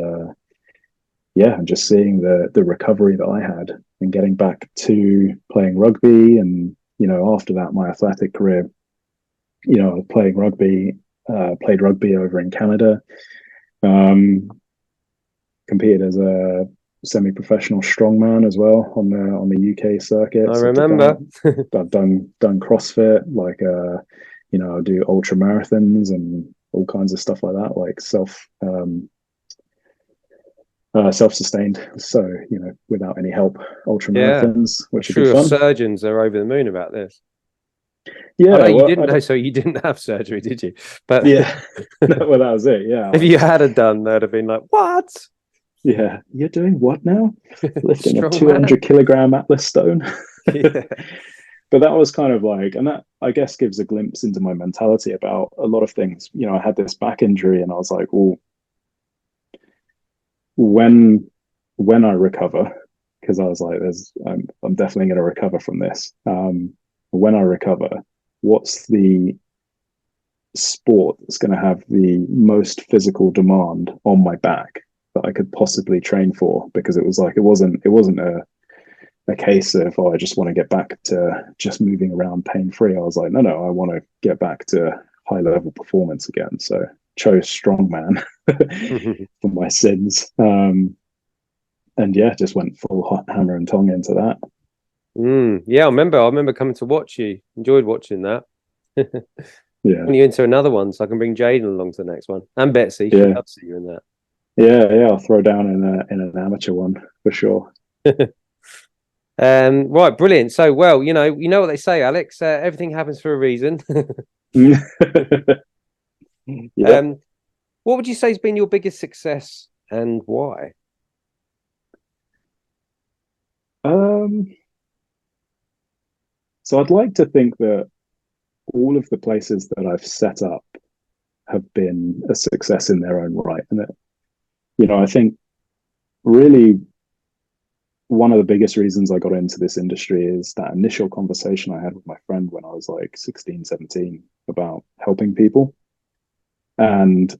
and just seeing the recovery that I had and getting back to playing rugby, and after that, my athletic career, playing rugby, played rugby over in Canada. Competed as a semi-professional strongman as well on the UK circuit. I remember. I've done CrossFit, like I do ultra marathons and all kinds of stuff like that, like self-sustained. So without any help, ultra marathons, which would be fun. Surgeons are over the moon about this. Yeah, you didn't know, so you didn't have surgery, did you? But yeah, well, that was it. Yeah, if you had it done, they'd have been like, "What? Yeah, you're doing what now? Lifting a 200-kilogram Atlas stone." Yeah. But that was kind of like, and that I guess gives a glimpse into my mentality about a lot of things. I had this back injury, and I was like, well, when I recover, because I was like, I'm definitely going to recover from this. When I recover, what's the sport that's going to have the most physical demand on my back that I could possibly train for? Because it was like, it wasn't a case of, I just want to get back to just moving around pain-free. I was like, no, I want to get back to high level performance again. So chose strongman for my sins. And yeah, just went full hot hammer and tong into that. Yeah, I remember coming to watch you. Enjoyed watching that. Yeah. When you into another one, so I can bring Jaden along to the next one, and Betsy. She'd love to see you in that. Yeah, I'll throw down in an amateur one for sure. Right, brilliant. So, well, you know what they say, Alex. Everything happens for a reason. Yep. What would you say has been your biggest success and why? So I'd like to think that all of the places that I've set up have been a success in their own right, and that, I think really one of the biggest reasons I got into this industry is that initial conversation I had with my friend when I was like 16, 17 about helping people, and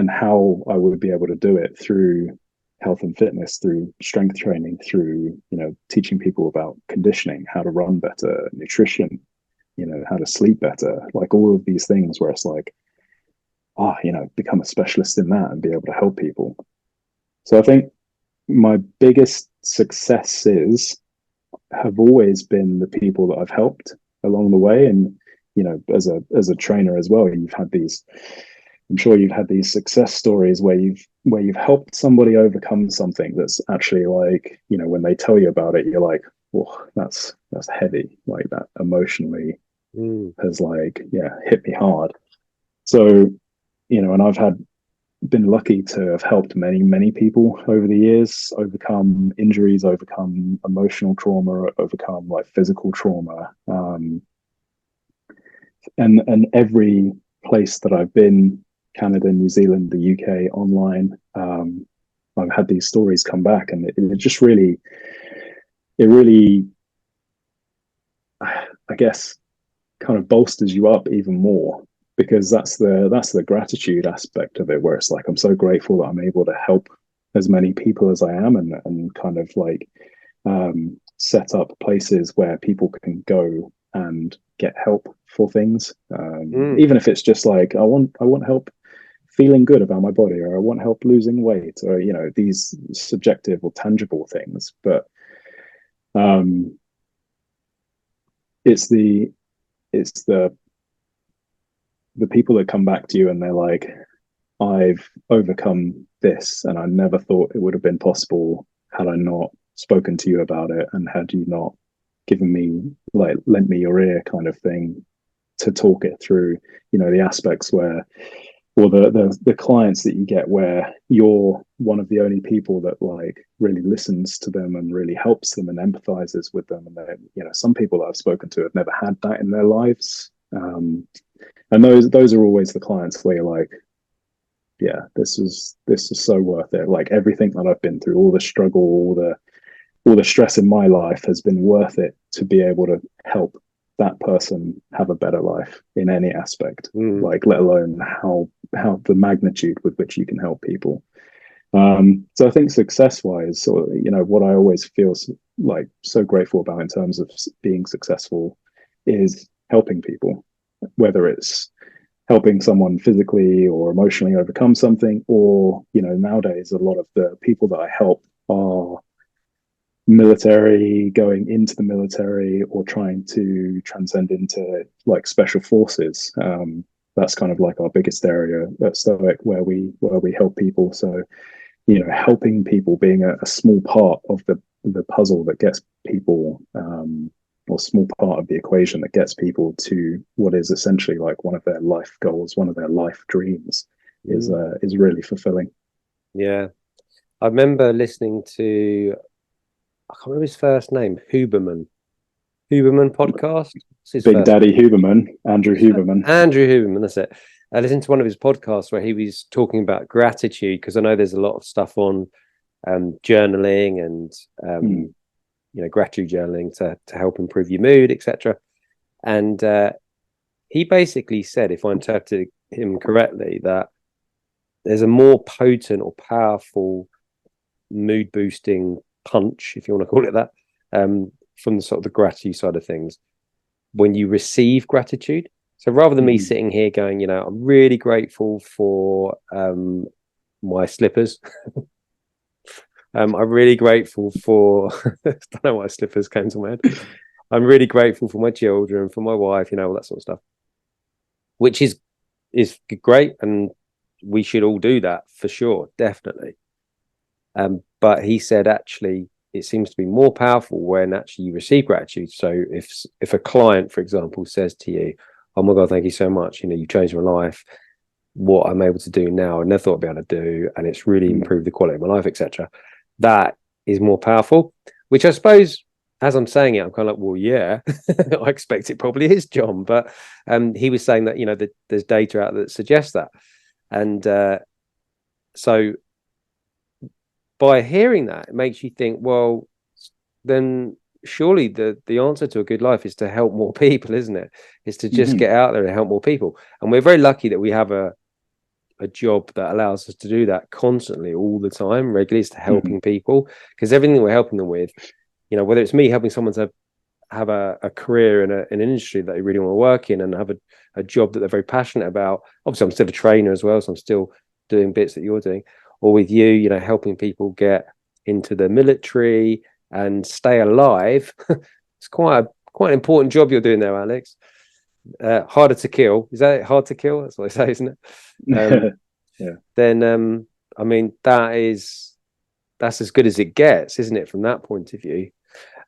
how I would be able to do it through health and fitness, through strength training, through, teaching people about conditioning, how to run better, nutrition, how to sleep better, like all of these things where it's like, become a specialist in that and be able to help people. So I think my biggest successes have always been the people that I've helped along the way. And, as a trainer as well, I'm sure you've had these success stories where you've helped somebody overcome something that's actually like, when they tell you about it, you're like, oh, that's heavy. Like that emotionally has like, hit me hard. So, and I've been lucky to have helped many people over the years overcome injuries, overcome emotional trauma, overcome like physical trauma. And every place that I've been, Canada, New Zealand, the UK, online, I've had these stories come back, and it just really, I guess, kind of bolsters you up even more, because that's the gratitude aspect of it, where it's like, I'm so grateful that I'm able to help as many people as I am, and kind of like set up places where people can go and get help for things, even if it's just like, I want help feeling good about my body, or I want help losing weight, or these subjective or tangible things. But it's the people that come back to you and they're like, I've overcome this, and I never thought it would have been possible had I not spoken to you about it, and had you not given me, like, lent me your ear, kind of thing, to talk it through. The aspects where, or the clients that you get where you're one of the only people that like really listens to them and really helps them and empathizes with them. And then, some people that I've spoken to have never had that in their lives. And those are always the clients where you're like, yeah, this is so worth it. Like everything that I've been through, all the struggle, all the stress in my life has been worth it to be able to help that person have a better life in any aspect, like, let alone how the magnitude with which you can help people. So I think success wise, or what I always feel like so grateful about in terms of being successful is helping people, whether it's helping someone physically or emotionally overcome something, or nowadays a lot of the people that I help are military, going into the military, or trying to transcend into like special forces. That's kind of like our biggest area at Stoic, where we help people. So helping people being a small part of the puzzle that gets people, or small part of the equation that gets people to what is essentially like one of their life goals, one of their life dreams, is really fulfilling. Yeah, I remember listening to, I can't remember his first name, Huberman podcast. What's his Big first Daddy name? Huberman, Andrew Huberman. Andrew Huberman, that's it. I listened to one of his podcasts where he was talking about gratitude, because I know there's a lot of stuff on journaling and gratitude journaling to help improve your mood, etc. And he basically said, if I interpreted him correctly, that there's a more potent or powerful mood boosting punch, if you want to call it that, from the sort of the gratitude side of things, when you receive gratitude. So rather than me sitting here going, I'm really grateful for my slippers. I'm really grateful for I don't know why slippers came to my head. I'm really grateful for my children, for my wife, all that sort of stuff, which is great, and we should all do that for sure, definitely. But he said actually it seems to be more powerful when actually you receive gratitude. So if a client, for example, says to you, "Oh my God, thank you so much. You changed my life. What I'm able to do now, I never thought I'd be able to do, and it's really improved the quality of my life, etc." That is more powerful. Which I suppose, as I'm saying it, I'm kind of like, well, yeah, I expect it probably is, John. But he was saying that there's data out that suggests that, and so by hearing that, it makes you think, well, then surely the answer to a good life is to help more people, isn't it? Is to just get out there and help more people. And we're very lucky that we have a job that allows us to do that constantly, all the time, regularly, is to helping people, because everything we're helping them with, you know, whether it's me helping someone to have a career in an industry that they really want to work in and have a job that they're very passionate about. Obviously, I'm still a trainer as well, so I'm still doing bits that you're doing, or with you, you know, helping people get into the military and stay alive. It's quite an important job you're doing there, Alex. Harder to kill. Is that it? Hard to kill? That's what they say, isn't it? Yeah. Then I mean, that's as good as it gets, isn't it, from that point of view?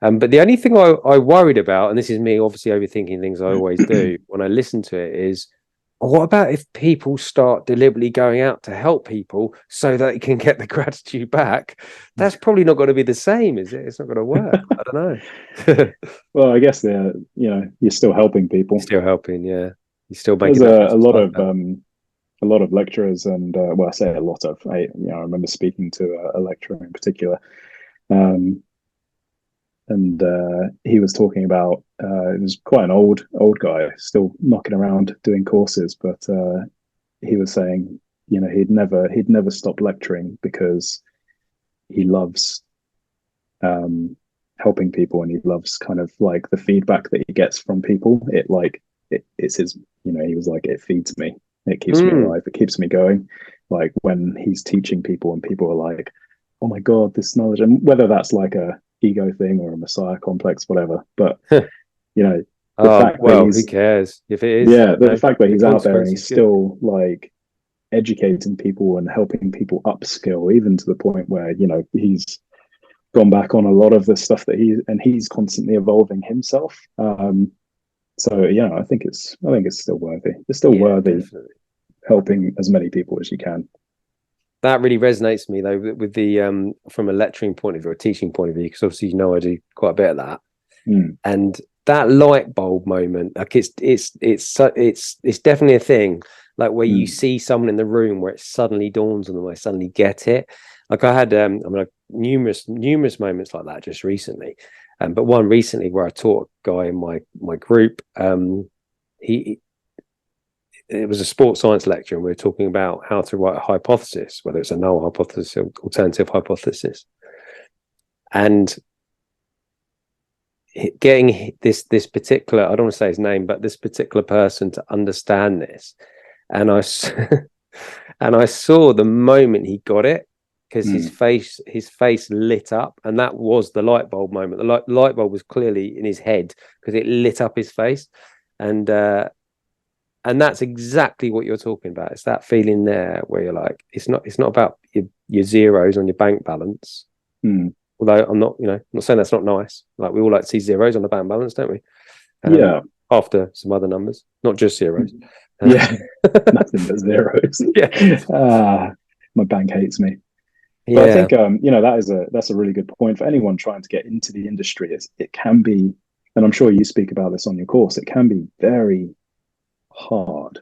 But the only thing I worried about, and this is me obviously overthinking things I always do when I listen to it, is what about if people start deliberately going out to help people so that they can get the gratitude back? That's probably not going to be the same, is it? It's not going to work. I don't know. Well, I guess they're, you know, you're still helping people. Still helping, yeah. You're still There's making a lot of lecturers, and well, I say a lot of. I remember speaking to a lecturer in particular, and he was talking about it was quite an old guy, still knocking around doing courses, but he was saying, you know, he'd never stop lecturing because he loves helping people, and he loves kind of like the feedback that he gets from people. It's his, you know, he was like, it feeds me, it keeps me alive, it keeps me going. Like when he's teaching people and people are like, oh my god, this knowledge, and whether that's like a ego thing or a messiah complex, whatever, but you know, the fact that who cares if it is? yeah, the fact that he's out there and he's good. still like educating people and helping people upskill, even to the point where, you know, he's gone back on a lot of the stuff that he's constantly evolving himself. So yeah, I think it's still worthy. It's still worthy, definitely, helping as many people as you can. That really resonates with me though, with the from a lecturing point of view, or a teaching point of view, because obviously, you know, I do quite a bit of that. And that light bulb moment, like it's definitely a thing, like where you see someone in the room where it suddenly dawns on them, I suddenly get it. Like I had numerous moments like that just recently, but one recently where I taught a guy in my group. It was a sports science lecture, and we were talking about how to write a hypothesis, whether it's a null hypothesis or alternative hypothesis, and getting this particular, I don't want to say his name, but this particular person to understand this. And I saw the moment he got it, because his face lit up, and that was the light bulb moment. The light bulb was clearly in his head because it lit up his face. And that's exactly what you're talking about. It's that feeling there where you're like, it's not about your zeros on your bank balance. Although I'm not saying that's not nice. Like we all like to see zeros on the bank balance, don't we? Yeah. After some other numbers, not just zeros. Yeah. Nothing but zeros. Yeah. My bank hates me. Yeah. But I think that's a really good point for anyone trying to get into the industry. It can be, and I'm sure you speak about this on your course, it can be very hard,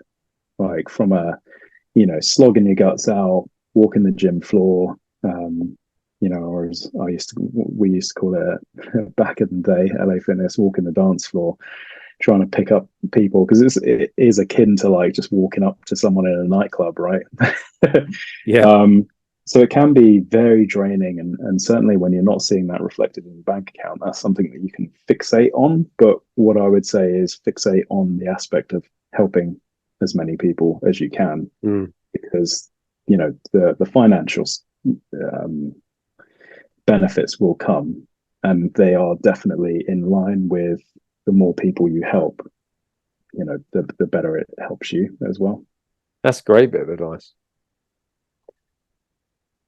like from slogging your guts out, walking the gym floor, or as we used to call it back in the day, LA Fitness, walking the dance floor, trying to pick up people, because it is akin to like just walking up to someone in a nightclub, right? Yeah. So it can be very draining, and certainly when you're not seeing that reflected in your bank account, that's something that you can fixate on. But what I would say is fixate on the aspect of helping as many people as you can, because the financial benefits will come, and they are definitely in line with the more people you help, the better it helps you as well. That's a great bit of advice.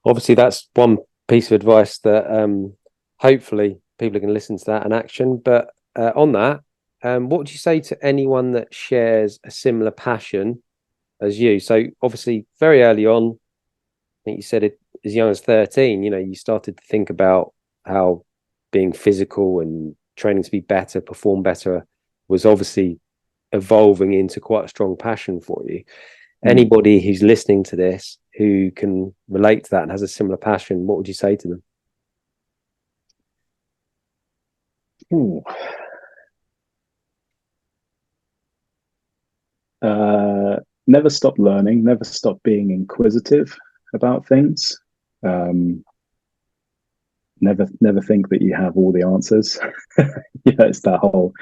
Obviously, that's one piece of advice that hopefully people can listen to that in action. But on that, what would you say to anyone that shares a similar passion as you? So obviously, very early on, I think you said it as young as 13, you started to think about how being physical and training to be better, perform better, was obviously evolving into quite a strong passion for you. Anybody who's listening to this who can relate to that and has a similar passion, what would you say to them? Ooh. Never stop learning, never stop being inquisitive about things. Never think that you have all the answers. It's that whole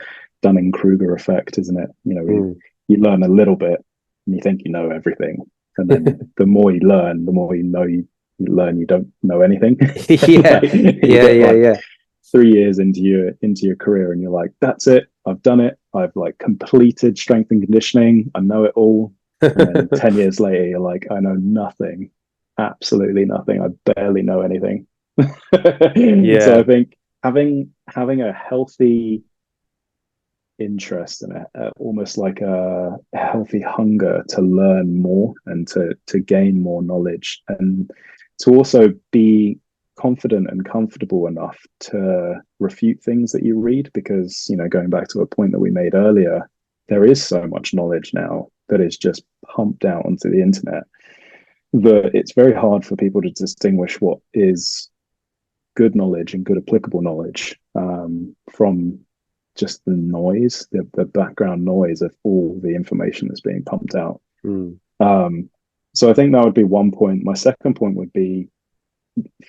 Dunning-Kruger effect, isn't it? You learn a little bit and you think you know everything. And then the more you learn, the more you know you learn you don't know anything. Yeah. Yeah. 3 years into your career and you're like, that's it, I've done it, I've like completed strength and conditioning, I know it all. And then 10 years later you're like, I know nothing, absolutely nothing, I barely know anything. So Yeah. I think having a healthy interest and almost like a healthy hunger to learn more and to gain more knowledge, and to also be confident and comfortable enough to refute things that you read, because going back to a point that we made earlier, there is so much knowledge now that is just pumped out onto the internet that it's very hard for people to distinguish what is good knowledge and good applicable knowledge from just the noise, the background noise of all the information that's being pumped out. So I think that would be one point. My second point would be,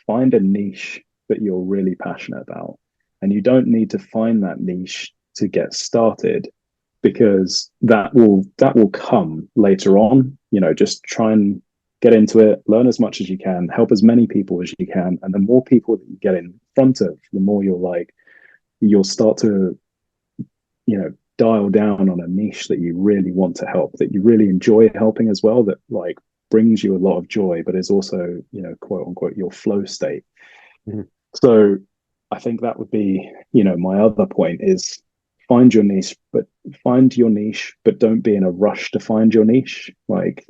find a niche that you're really passionate about. And you don't need to find that niche to get started, because that will come later on. Just try and get into it, learn as much as you can, help as many people as you can. And the more people that you get in front of, the more you'll start to, dial down on a niche that you really want to help, that you really enjoy helping as well, that like brings you a lot of joy, but is also, quote unquote, your flow state. Mm-hmm. So I think that would be, my other point is, find your niche, but don't be in a rush to find your niche. Like,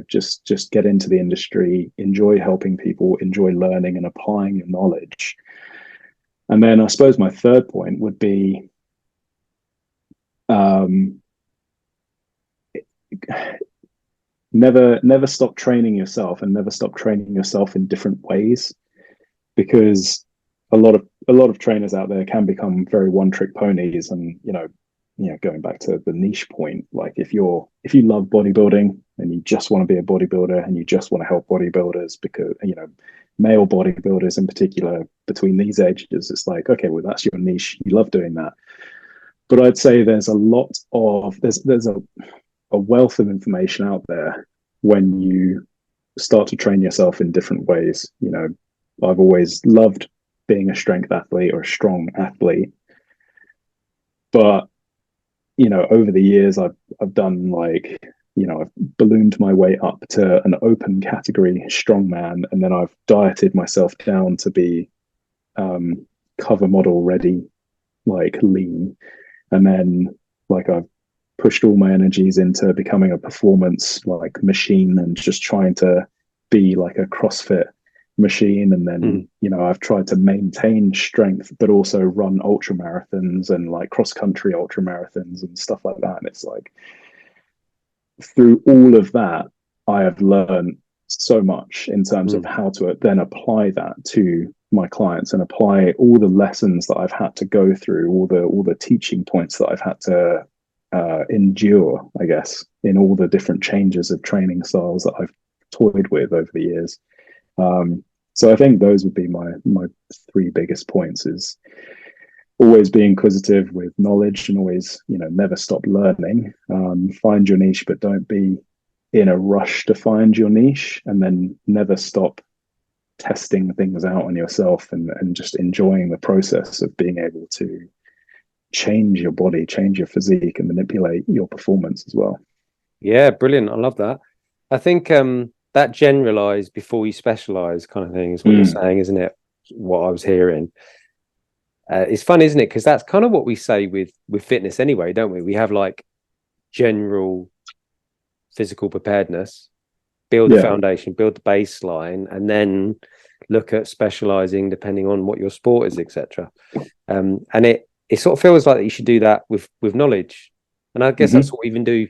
just get into the industry, enjoy helping people, enjoy learning and applying your knowledge. And then I suppose my third point would be, never stop training yourself, and never stop training yourself in different ways, because a lot of trainers out there can become very one-trick ponies. And going back to the niche point, like if you love bodybuilding and you just want to be a bodybuilder and you just want to help bodybuilders, because male bodybuilders in particular, between these ages, it's like, okay, well, that's your niche, you love doing that. But I'd say there's a wealth of information out there when you start to train yourself in different ways. I've always loved being a strength athlete or a strong athlete, but over the years I've done I've ballooned my way up to an open category strongman, and then I've dieted myself down to be cover model ready, like lean, and then I've pushed all my energies into becoming a performance like machine and just trying to be like a CrossFit machine. And then I've tried to maintain strength but also run ultra marathons and like cross country ultra marathons and stuff like that. And it's like, through all of that, I have learned so much in terms of how to then apply that to my clients, and apply all the lessons that I've had to go through, all the teaching points that I've had to endure, I guess, in all the different changes of training styles that I've toyed with over the years. So I think those would be my three biggest points: is always be inquisitive with knowledge, and always, never stop learning. Find your niche, but don't be in a rush to find your niche, and then never stop testing things out on yourself, and just enjoying the process of being able to change your body, change your physique, and manipulate your performance as well. Yeah, brilliant. I love that. I think that generalize before you specialize kind of thing is what you're saying, isn't it? What I was hearing. It's fun, isn't it? Because that's kind of what we say with fitness anyway, don't we? We have like general physical preparedness, build the foundation, build the baseline, and then look at specializing depending on what your sport is, etc. And it sort of feels like that you should do that with knowledge. And I guess that's what we even do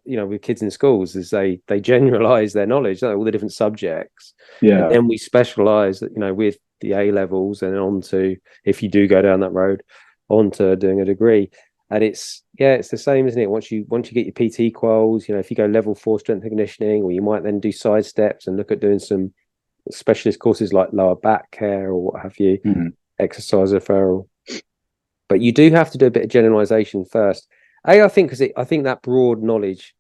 with kids in schools is they generalize their knowledge, all the different subjects, and Yeah. then we specialize, with the A levels and on to, if you do go down that road, on to doing a degree. And it's the same, isn't it? Once you get your PT quals, if you go level 4 strength and conditioning, or you might then do side steps and look at doing some specialist courses like lower back care or what have you, exercise referral. But you do have to do a bit of generalization first. I think I think that broad knowledge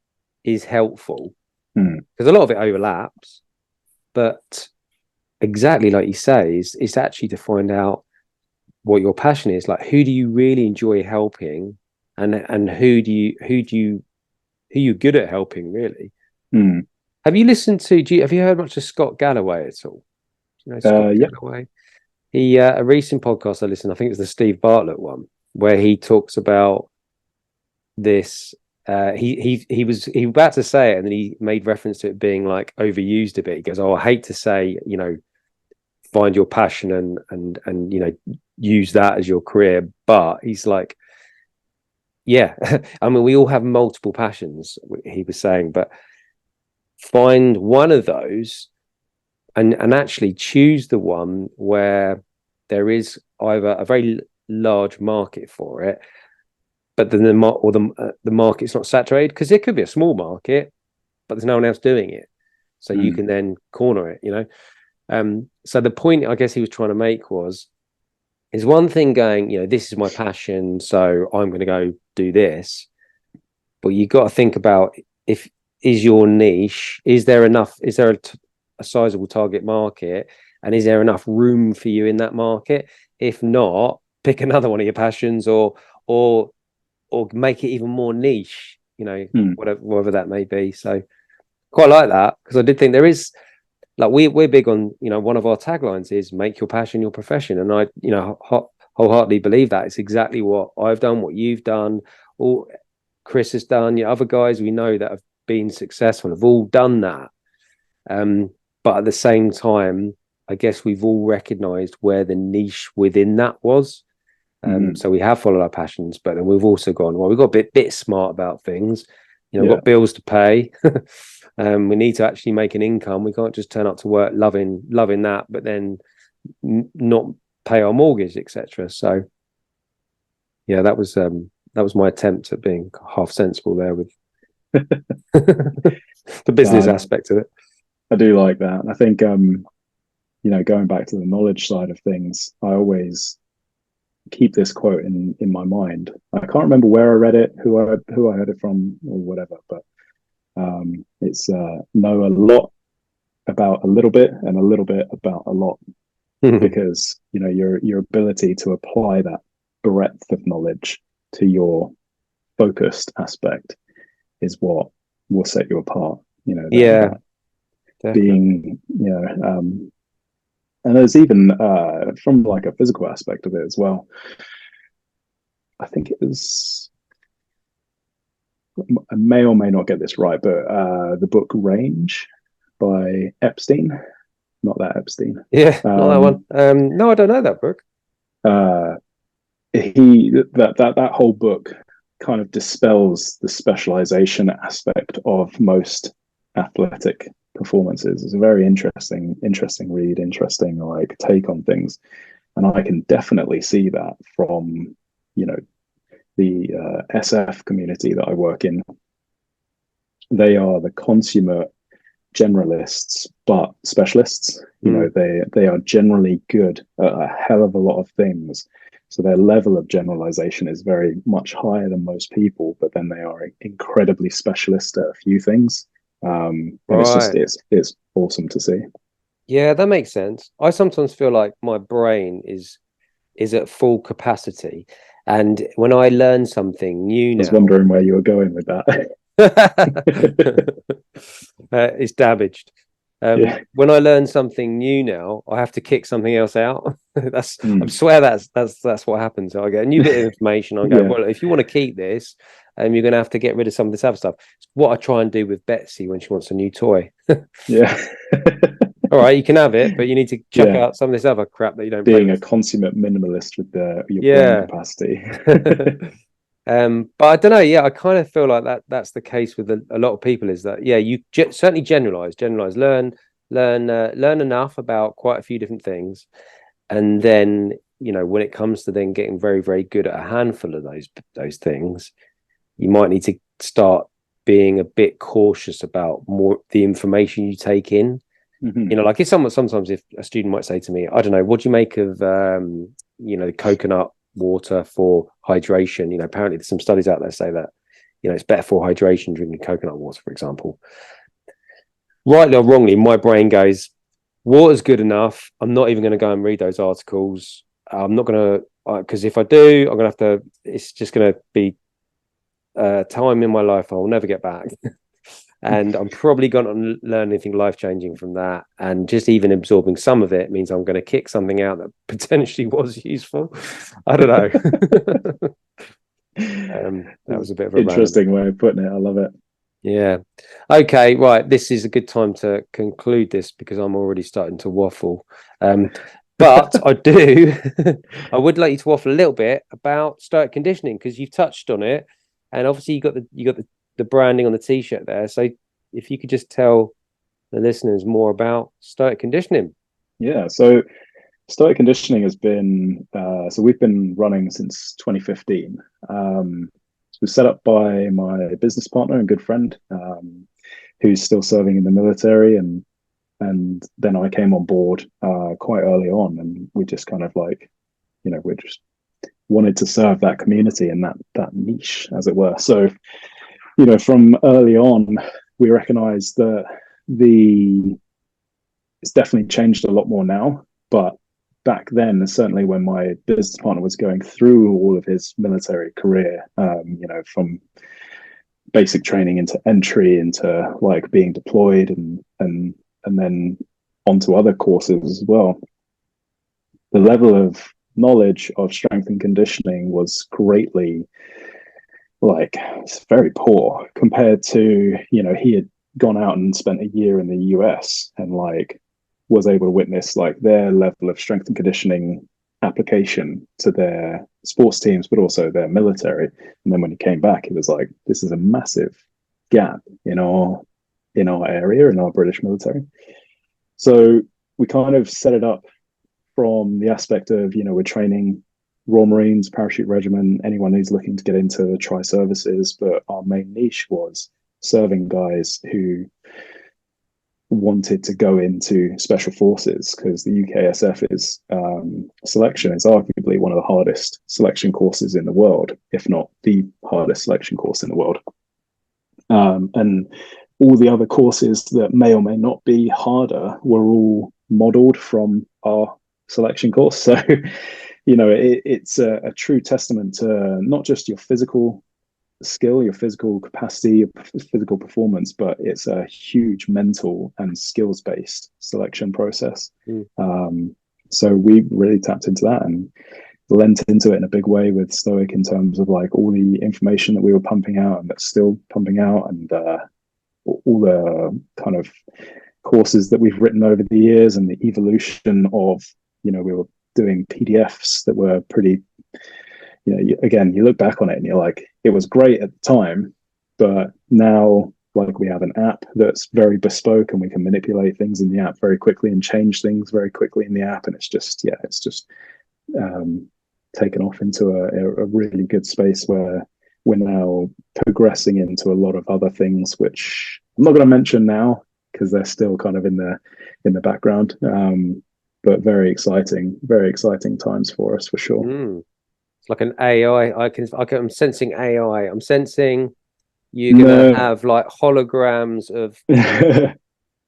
is helpful because a lot of it overlaps. But exactly like you say, is actually to find out what your passion is. Like, who do you really enjoy helping, and who you're good at helping, really. Have you listened to? Have you heard much of Scott Galloway at all? Scott Galloway. He a recent podcast I listened. I think it's the Steve Bartlett one, where he talks about this. He was about to say it, and then he made reference to it being like overused a bit. He goes, "Oh, I hate to say, find your passion and use that as your career," but he's like, yeah, I mean, we all have multiple passions, he was saying, but find one of those and actually choose the one where there is either a very large market for it, but then the market's not saturated, because it could be a small market, but there's no one else doing it, so you can then corner it. So the point I guess he was trying to make is one thing going, this is my passion, so I'm going to go do this, but you got to think about, is your niche, is there a sizable target market, and is there enough room for you in that market? If not, pick another one of your passions, or make it even more niche, whatever that may be. So quite like that, because I did think there is, like, we're big on, one of our taglines is make your passion your profession, and I wholeheartedly believe that. It's exactly what I've done, what you've done, or Chris has done. Other guys we know that have been successful have all done that. But at the same time, I guess we've all recognized where the niche within that was. So we have followed our passions, but then we've also gone, well, we've got a bit smart about things. We've got bills to pay. We need to actually make an income. We can't just turn up to work loving that, but then not pay our mortgage, etc. So yeah, that was my attempt at being half sensible there with the business aspect of it. I do like that. I think going back to the knowledge side of things, I always keep this quote in my mind. I can't remember where I read it, who I heard it from, or whatever, but it's know a lot about a little bit and a little bit about a lot. Because your ability to apply that breadth of knowledge to your focused aspect is what will set you apart. Being and there's even from like a physical aspect of it as well. I think it was, I may or may not get this right, but the book Range by Epstein, not that Epstein. Yeah, not that one. No, I don't know that book. That whole book kind of dispels the specialization aspect of most athletic performances. It's a very interesting read, interesting like take on things, and I can definitely see that from the SF community that I work in. They are the consummate generalists but specialists. They are generally good at a hell of a lot of things, so their level of generalization is very much higher than most people, but then they are incredibly specialist at a few things. And it's awesome to see. Yeah, that makes sense. I sometimes feel like my brain is at full capacity, and when I learn something new now, I was wondering where you were going with that. It's damaged. When I learn something new now, I have to kick something else out. I swear that's what happens. So I get a new bit of information. I go, well, if you want to keep this, you're going to have to get rid of some of this other stuff. It's what I try and do with Betsy when she wants a new toy. All right, you can have it, but you need to chuck out some of this other crap that you don't. Being a consummate minimalist with your brain capacity. But I don't know. Yeah, I kind of feel like that's the case with a lot of people. Is that, yeah, you certainly generalize, learn enough about quite a few different things, and then when it comes to then getting very very good at a handful of those things, you might need to start being a bit cautious about more the information you take in. Mm-hmm. Like if sometimes if a student might say to me, I don't know, what do you make of coconut water for hydration? Apparently there's some studies out there say that it's better for hydration drinking coconut water, for example. Rightly or wrongly, my brain goes, water's good enough. I'm not even going to go and read those articles. I'm not going to, because if I do, I'm going to have to, it's just going to be time in my life I'll never get back. And I'm probably going to learn anything life-changing from that. And just even absorbing some of it means I'm going to kick something out that potentially was useful. I don't know. That was a bit of a Interesting way of putting it. I love it. Yeah. Okay, right. This is a good time to conclude this because I'm already starting to waffle. But I would like you to waffle a little bit about Stoic Conditioning because you've touched on it, and obviously you got the branding on the t-shirt there. So if you could just tell the listeners more about Stoic Conditioning. Yeah. So Stoic Conditioning has been, so we've been running since 2015. It was set up by my business partner and good friend, who's still serving in the military, and then I came on board quite early on, and we just kind of like, we just wanted to serve that community and that niche, as it were. So, from early on, we recognized that it's definitely changed a lot more now, but back then, certainly when my business partner was going through all of his military career, from basic training into entry into like being deployed and then onto other courses as well, the level of knowledge of strength and conditioning was greatly like it's very poor compared to he had gone out and spent a year in the US and like was able to witness like their level of strength and conditioning application to their sports teams but also their military. And then when he came back, it was like this is a massive gap in our area, in our British military. So we kind of set it up from the aspect of we're training Royal Marines, Parachute Regiment, anyone who's looking to get into tri-services, but our main niche was serving guys who wanted to go into special forces because the UKSF is selection is arguably one of the hardest selection courses in the world, if not the hardest selection course in the world. And all the other courses that may or may not be harder were all modeled from our selection course. So, it's a true testament to not just your physical skill, your physical capacity, your physical performance, but it's a huge mental and skills-based selection process. So we really tapped into that and lent into it in a big way with Stoic in terms of like all the information that we were pumping out and that's still pumping out, and all the kind of courses that we've written over the years and the evolution of, we were doing PDFs that were pretty, again, you look back on it and you're like, it was great at the time, but now like we have an app that's very bespoke and we can manipulate things in the app very quickly and change things very quickly in the app. And it's just taken off into a really good space where we're now progressing into a lot of other things, which I'm not going to mention now because they're still kind of in the background. But very exciting times for us for sure. It's like an AI. I'm sensing AI. I'm sensing you're gonna have like holograms of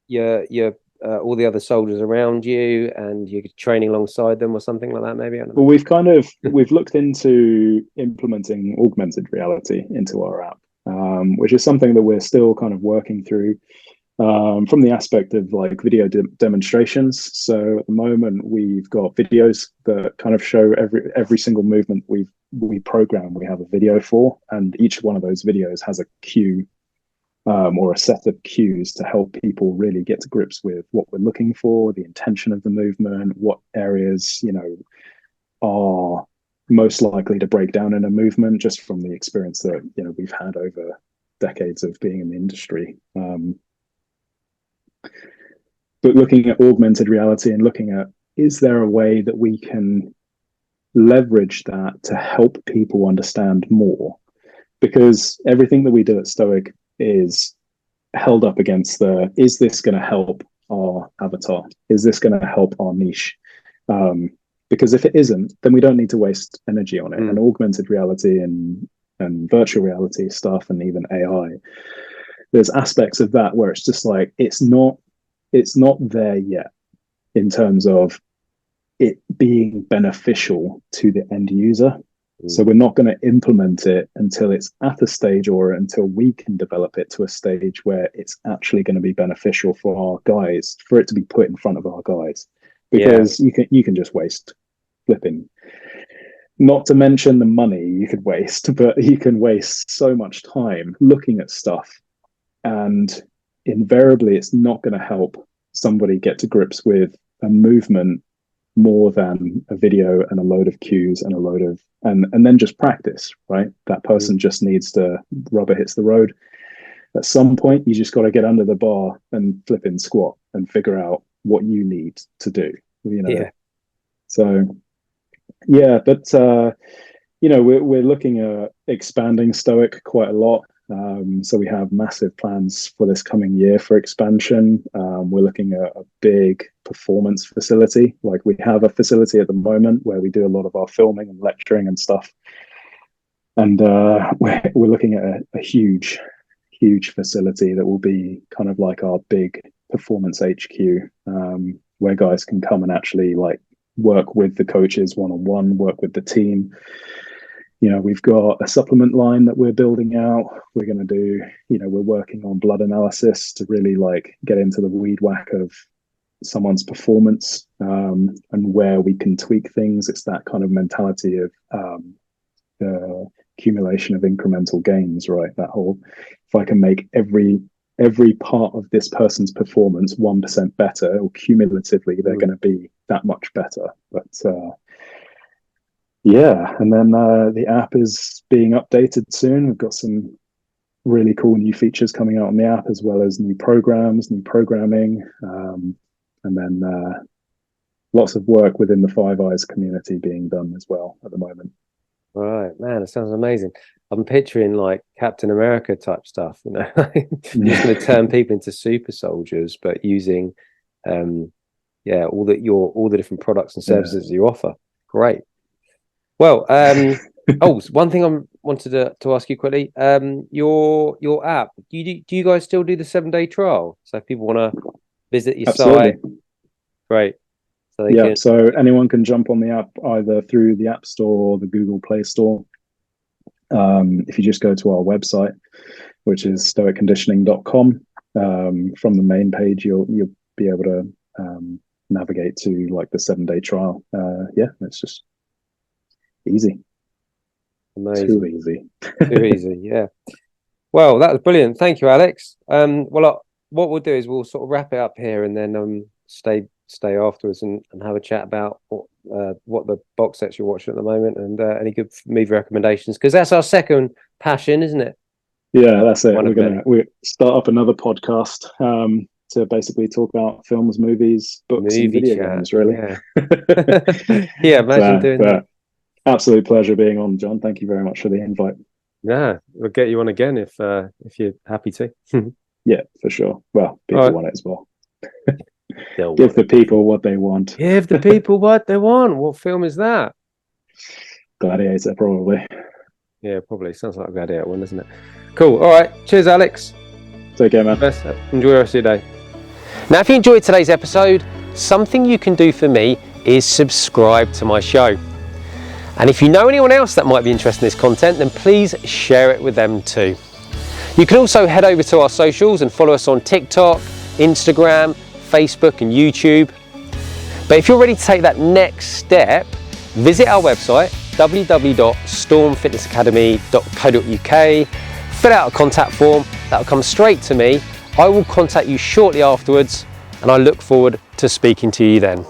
your all the other soldiers around you, and you're training alongside them or something like that. Maybe. I don't know. Well, we've looked into implementing augmented reality into our app, which is something that we're still kind of working through. From the aspect of like video demonstrations. So at the moment we've got videos that kind of show every single movement we program, we have a video for, and each one of those videos has a cue or a set of cues to help people really get to grips with what we're looking for, the intention of the movement, what areas are most likely to break down in a movement, just from the experience that we've had over decades of being in the industry. But looking at augmented reality and looking at, is there a way that we can leverage that to help people understand more? Because everything that we do at Stoic is held up against is this going to help our avatar? Is this going to help our niche? Because if it isn't, then we don't need to waste energy on it. And augmented reality and virtual reality stuff, and even AI, there's aspects of that where it's just like, it's not there yet in terms of it being beneficial to the end user. So we're not going to implement it until it's at a stage, or until we can develop it to a stage where it's actually going to be beneficial for our guys, for it to be put in front of our guys. Because you can just waste flipping, not to mention the money you could waste, but you can waste so much time looking at stuff, and invariably it's not going to help somebody get to grips with a movement more than a video and a load of cues and a load of and then just practice, right? That person just needs to, rubber hits the road. At some point you just got to get under the bar and flip in squat and figure out what you need to do, So but we're looking at expanding Stoic quite a lot. So we have massive plans for this coming year for expansion. We're looking at a big performance facility. Like, we have a facility at the moment where we do a lot of our filming and lecturing and stuff. And we're looking at a huge facility that will be kind of like our big performance HQ, where guys can come and actually like work with the coaches one-on-one, work with the team. We've got a supplement line that we're building out. We're going to do, we're working on blood analysis to really like get into the weed whack of someone's performance, and where we can tweak things. It's that kind of mentality of the accumulation of incremental gains, right? That whole, if I can make every part of this person's performance 1% better, or cumulatively they're going to be that much better. But and then the app is being updated soon. We've got some really cool new features coming out on the app, as well as new programs, new programming, and then lots of work within the Five Eyes community being done as well at the moment. Right, man, it sounds amazing. I'm picturing like Captain America type stuff, You're just going to turn people into super soldiers, but using all the different products and services that you offer. Great. Well, one thing I wanted to ask you quickly, your app, do you guys still do the 7-day trial? So if people want to visit your site, great. So so anyone can jump on the app either through the App Store or the Google Play Store. If you just go to our website, which is stoicconditioning.com, from the main page, you'll be able to navigate to like the 7-day trial. It's just easy. Amazing. Too easy. Too easy, yeah. Well, that was brilliant. Thank you, Alex. What we'll do is we'll sort of wrap it up here, and then stay afterwards and have a chat about what the box sets you're watching at the moment, and any good movie recommendations, because that's our second passion, isn't it? Yeah, that's it. We're start up another podcast to basically talk about films, movies, books, and video games, really. Yeah, imagine doing that. Absolute pleasure being on, John. Thank you very much for the invite. Yeah, we'll get you on again if you're happy to. Yeah, for sure. Well, people want it as well. Give the people what they want. Give the people what they want. What film is that? Gladiator, probably. Yeah, probably. Sounds like a Gladiator one, doesn't it? Cool. All right. Cheers, Alex. Take care, man. Enjoy the rest of your day. Now, if you enjoyed today's episode, something you can do for me is subscribe to my show. And if you know anyone else that might be interested in this content, then please share it with them too. You can also head over to our socials and follow us on TikTok, Instagram, Facebook and YouTube. But if you're ready to take that next step, visit our website, www.stormfitnessacademy.co.uk, fill out a contact form, that'll come straight to me. I will contact you shortly afterwards, and I look forward to speaking to you then.